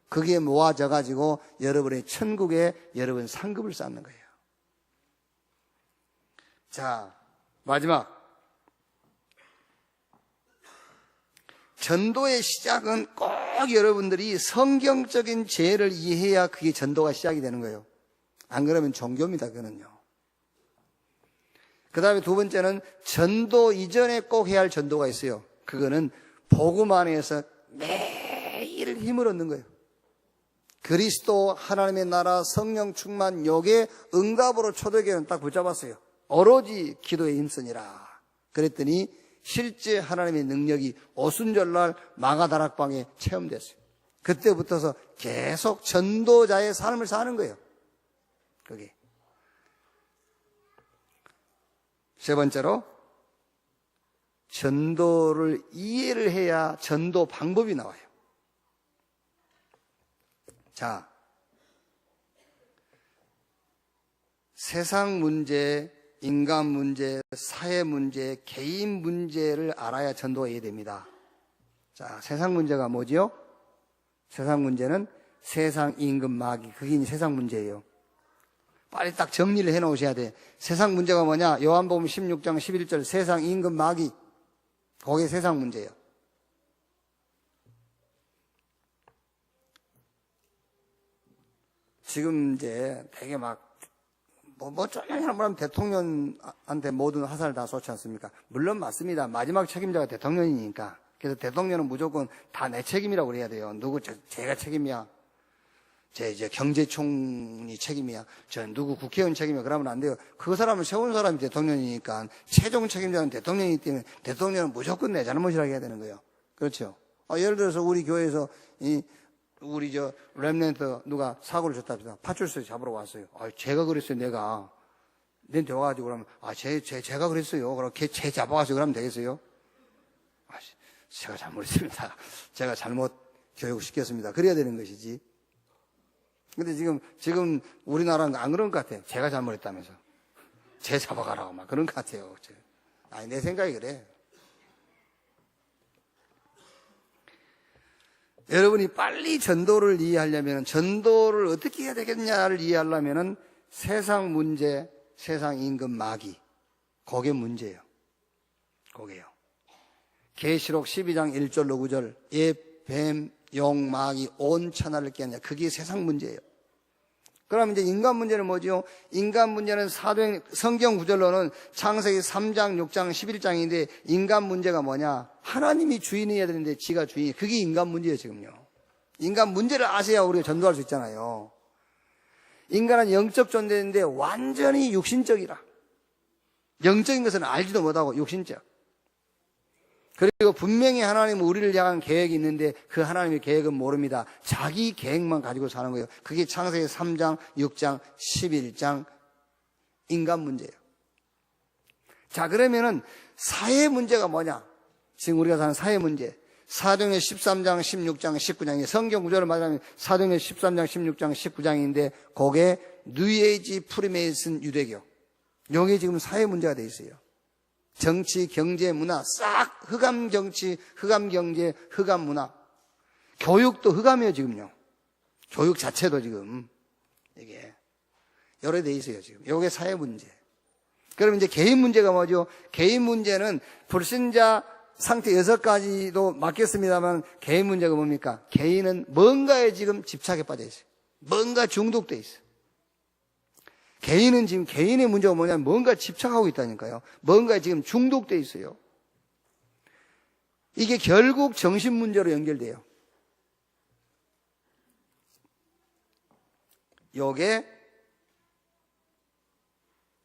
그게 모아져 가지고 여러분의 천국에 여러분 상급을 쌓는 거예요. 자, 마지막. 전도의 시작은 꼭 여러분들이 성경적인 죄를 이해해야 그게 전도가 시작이 되는 거예요. 안 그러면 종교입니다, 그거는요. 그 다음에 두 번째는 전도 이전에 꼭 해야 할 전도가 있어요. 그거는 복음 안에서 매일 힘을 얻는 거예요. 그리스도 하나님의 나라 성령 충만 요게 응답으로 초대교회는 딱 붙잡았어요. 오로지 기도에 힘쓰니라. 그랬더니 실제 하나님의 능력이 오순절날 마가다락방에 체험됐어요. 그때부터서 계속 전도자의 삶을 사는 거예요. 그게. 세 번째로 전도를 이해를 해야 전도 방법이 나와요. 자, 세상 문제, 인간 문제, 사회 문제, 개인 문제를 알아야 전도가 이해됩니다. 자, 세상 문제가 뭐지요? 세상 문제는 세상, 임금, 마귀. 그게 이제 세상 문제예요. 빨리 딱 정리를 해 놓으셔야 돼. 세상 문제가 뭐냐? 요한복음 16장 11절 세상, 임금, 마귀. 그게 세상 문제예요. 지금 이제 되게 막 좀만 하면 대통령한테 모든 화살을 다 쏘지 않습니까? 물론 맞습니다. 마지막 책임자가 대통령이니까. 그래서 대통령은 무조건 다 내 책임이라고 그래야 돼요. 제가 책임이야. 이제 경제총리 책임이야. 누구 국회의원 책임이야. 그러면 안 돼요. 그 사람을 세운 사람이 대통령이니까 최종 책임자는 대통령이기 때문에 대통령은 무조건 내 잘못이라고 해야 되는 거예요. 그렇죠? 예를 들어서 우리 교회에서 우리 렘넌트 누가 사고를 쳤답니다. 파출소에 잡으러 왔어요. 제가 그랬어요. 내가. 너한테 와가지고 그러면, 제가 그랬어요. 그럼 쟤 잡아가서 그러면 되겠어요? 제가 잘못했습니다. 제가 잘못 교육시켰습니다. 그래야 되는 것이지. 근데 지금 우리나라는 안 그런 것 같아요. 제가 잘못했다면서. 쟤 잡아가라고 막 그런 것 같아요. 내 생각이 그래. 여러분이 빨리 전도를 이해하려면, 전도를 어떻게 해야 되겠냐를 이해하려면 세상 문제, 세상 임금 마귀. 그게 문제예요. 그게요. 계시록 12장 1절로 9절 뱀, 용, 마귀 온 천하를 깨느냐. 그게 세상 문제예요. 그럼 이제 인간 문제는 뭐죠? 인간 문제는 성경 구절로는 창세기 3장, 6장, 11장인데 인간 문제가 뭐냐? 하나님이 주인이어야 되는데 지가 주인이. 그게 인간 문제예요, 지금요. 인간 문제를 아셔야 우리가 전도할 수 있잖아요. 인간은 영적 존재인데 완전히 육신적이라. 영적인 것은 알지도 못하고 육신적. 그리고 분명히 하나님은 우리를 향한 계획이 있는데 그 하나님의 계획은 모릅니다. 자기 계획만 가지고 사는 거예요. 그게 창세기 3장, 6장, 11장 인간 문제예요. 자, 그러면은 사회 문제가 뭐냐? 지금 우리가 사는 사회 문제. 사도행전 13장, 16장, 19장이 성경 구절을 말하면 사도행전 13장, 16장, 19장인데 그게 뉴에이지 프리메이슨 유대교. 여기 지금 사회 문제가 돼 있어요. 정치, 경제, 문화 싹 흑암 정치, 흑암 경제, 흑암 문화. 교육도 흑암이에요, 지금요. 교육 자체도 지금 이게 여러 돼 있어요, 지금. 요게 사회 문제. 그럼 이제 개인 문제가 뭐죠? 개인 문제는 불신자 상태 6가지도 맞겠습니다만 개인 문제가 뭡니까? 개인은 뭔가에 지금 집착에 빠져 있어요. 뭔가 중독돼 있어요. 개인은 지금 개인의 문제가 뭐냐면 뭔가 집착하고 있다니까요. 뭔가에 지금 중독돼 있어요. 이게 결국 정신 문제로 연결돼요. 요게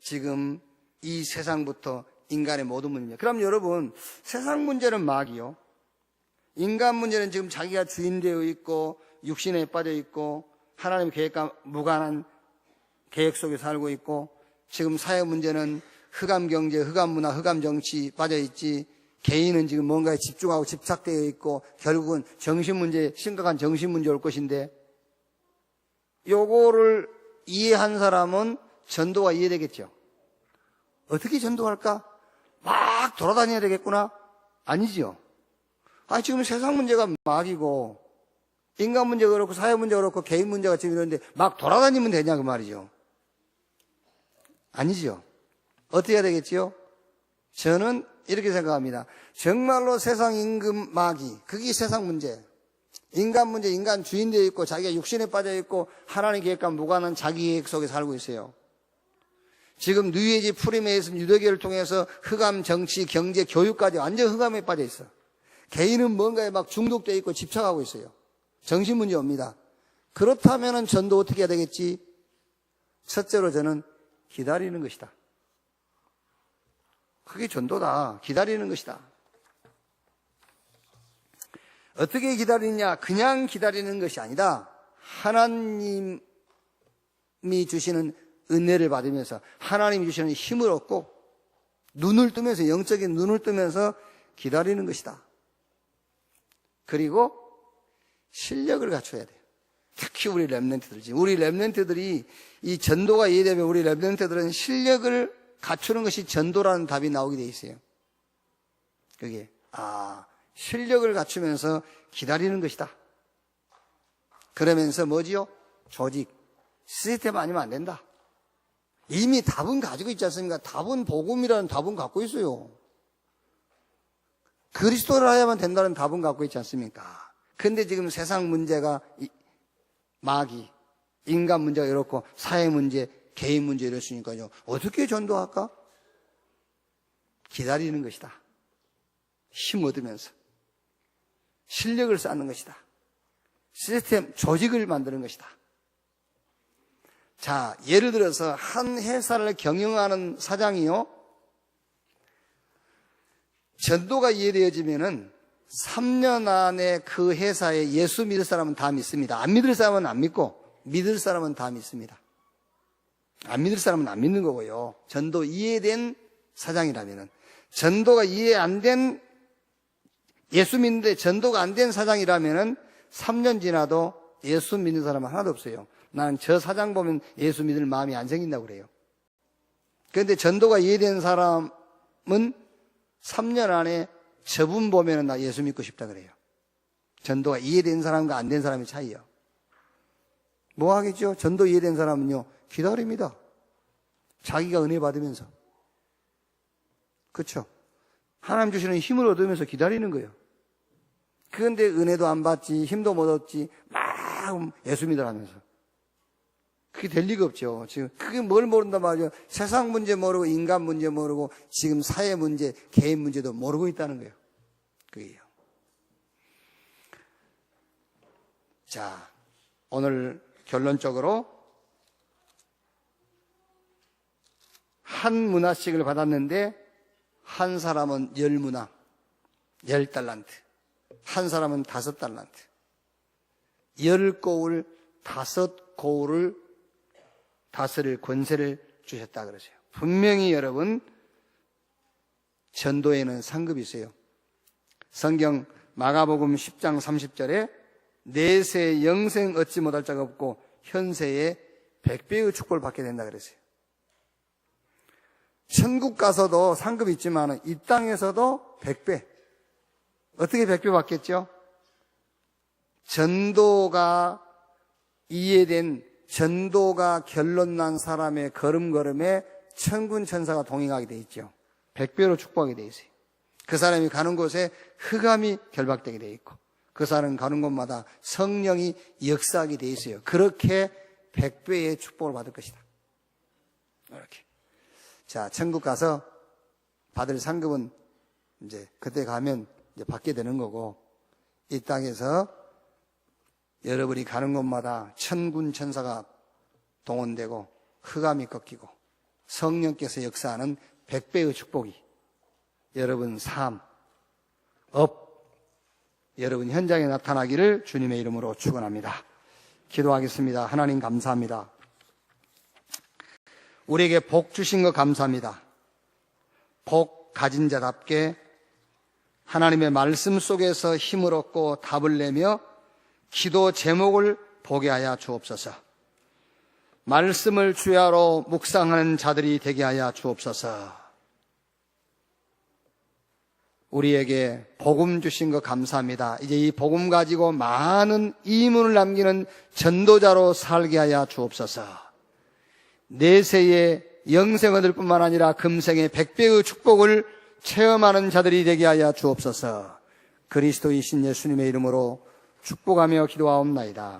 지금 이 세상부터 인간의 모든 문제입니다. 그럼 여러분, 세상 문제는 마귀요. 인간 문제는 지금 자기가 주인되어 있고 육신에 빠져 있고 하나님의 계획과 무관한 계획 속에 살고 있고, 지금 사회 문제는 흑암 경제, 흑암 문화, 흑암 정치 빠져 있지. 개인은 지금 뭔가에 집중하고 집착되어 있고 결국은 정신 문제, 심각한 정신 문제 올 것인데, 요거를 이해한 사람은 전도가 이해되겠죠. 어떻게 전도할까? 막 돌아다녀야 되겠구나? 아니지요. 지금 세상 문제가 막이고 인간 문제가 그렇고 사회 문제가 그렇고 개인 문제가 지금 이런데 막 돌아다니면 되냐 그 말이죠. 아니죠. 어떻게 해야 되겠지요? 저는 이렇게 생각합니다. 정말로 세상 임금 마귀, 그게 세상 문제. 인간 문제, 인간 주인 되어 있고 자기가 육신에 빠져 있고 하나님 계획과 무관한 자기 계획 속에 살고 있어요. 지금 뉴에이지 프리메이슨 유대교를 통해서 흑암 정치, 경제, 교육까지 완전 흑암에 빠져 있어. 개인은 뭔가에 막 중독되어 있고 집착하고 있어요. 정신 문제 옵니다. 그렇다면 전도 어떻게 해야 되겠지? 첫째로 저는 기다리는 것이다. 그게 전도다. 기다리는 것이다. 어떻게 기다리느냐? 그냥 기다리는 것이 아니다. 하나님이 주시는 은혜를 받으면서 하나님이 주시는 힘을 얻고 눈을 뜨면서, 영적인 눈을 뜨면서 기다리는 것이다. 그리고 실력을 갖춰야 돼요. 특히 우리 렘넌트들이지. 우리 렘넌트들이 이 전도가 이해되면 우리 렘넌트들은 실력을 갖추는 것이 전도라는 답이 나오게 돼 있어요. 그게 실력을 갖추면서 기다리는 것이다. 그러면서 뭐지요? 조직, 시스템 아니면 안 된다. 이미 답은 가지고 있지 않습니까? 답은 복음이라는 답은 갖고 있어요. 그리스도를 해야만 된다는 답은 갖고 있지 않습니까? 근데 지금 세상 문제가 마귀, 인간 문제가 이렇고 사회 문제, 개인 문제 이랬으니까요. 어떻게 전도할까? 기다리는 것이다. 힘 얻으면서 실력을 쌓는 것이다. 시스템, 조직을 만드는 것이다. 자, 예를 들어서 한 회사를 경영하는 사장이요, 전도가 이해되어지면은 3년 안에 그 회사에 예수 믿을 사람은 다 믿습니다. 안 믿을 사람은 안 믿고, 믿을 사람은 다 믿습니다. 안 믿을 사람은 안 믿는 거고요. 전도 이해된 사장이라면은. 전도가 이해 안 된, 예수 믿는데 전도가 안 된 사장이라면은 3년 지나도 예수 믿는 사람은 하나도 없어요. 나는 저 사장 보면 예수 믿을 마음이 안 생긴다고 그래요. 그런데 전도가 이해된 사람은 3년 안에 저분 보면은 나 예수 믿고 싶다 그래요. 전도가 이해된 사람과 안 된 사람의 차이요. 뭐 하겠죠? 전도 이해된 사람은요, 기다립니다. 자기가 은혜 받으면서. 그렇죠? 하나님 주시는 힘을 얻으면서 기다리는 거예요. 그런데 은혜도 안 받지, 힘도 못 얻지, 막 예수 믿으라면서. 그게 될 리가 없죠. 지금 그게 뭘 모른단 말이죠. 세상 문제 모르고 인간 문제 모르고 지금 사회 문제, 개인 문제도 모르고 있다는 거예요. 그게요. 자, 오늘 결론적으로 한 문화씩을 받았는데 한 사람은 10문화, 10달란트. 한 사람은 5달란트. 10고울, 5고울을 다스릴 권세를 주셨다 그러세요. 분명히 여러분, 전도에는 상급이 있어요. 성경 마가복음 10장 30절에 내세 영생 얻지 못할 자가 없고 현세에 100배의 축복을 받게 된다 그랬어요. 천국 가서도 상급이 있지만 이 땅에서도 100배. 어떻게 100배 받겠죠? 전도가 이해된, 전도가 결론난 사람의 걸음걸음에 천군 천사가 동행하게 돼 있죠. 100배로 축복하게 돼 있어요. 그 사람이 가는 곳에 흑암이 결박되게 돼 있고 그 사람 가는 곳마다 성령이 역사하게 돼 있어요. 그렇게 100배의 축복을 받을 것이다. 이렇게. 자, 천국 가서 받을 상급은 이제 그때 가면 이제 받게 되는 거고, 이 땅에서 여러분이 가는 곳마다 천군 천사가 동원되고 흑암이 꺾이고 성령께서 역사하는 100배의 축복이 여러분 삶, 업, 여러분 현장에 나타나기를 주님의 이름으로 축원합니다. 기도하겠습니다. 하나님 감사합니다. 우리에게 복 주신 거 감사합니다. 복 가진 자답게 하나님의 말씀 속에서 힘을 얻고 답을 내며 기도 제목을 보게 하여 주옵소서. 말씀을 주야로 묵상하는 자들이 되게 하여 주옵소서. 우리에게 복음 주신 거 감사합니다. 이제 이 복음 가지고 많은 이문을 남기는 전도자로 살게 하여 주옵소서. 내세에 영생 얻을 뿐만 아니라 금생의 100배의 축복을 체험하는 자들이 되게 하여 주옵소서. 그리스도이신 예수님의 이름으로 축복하며 기도하옵나이다.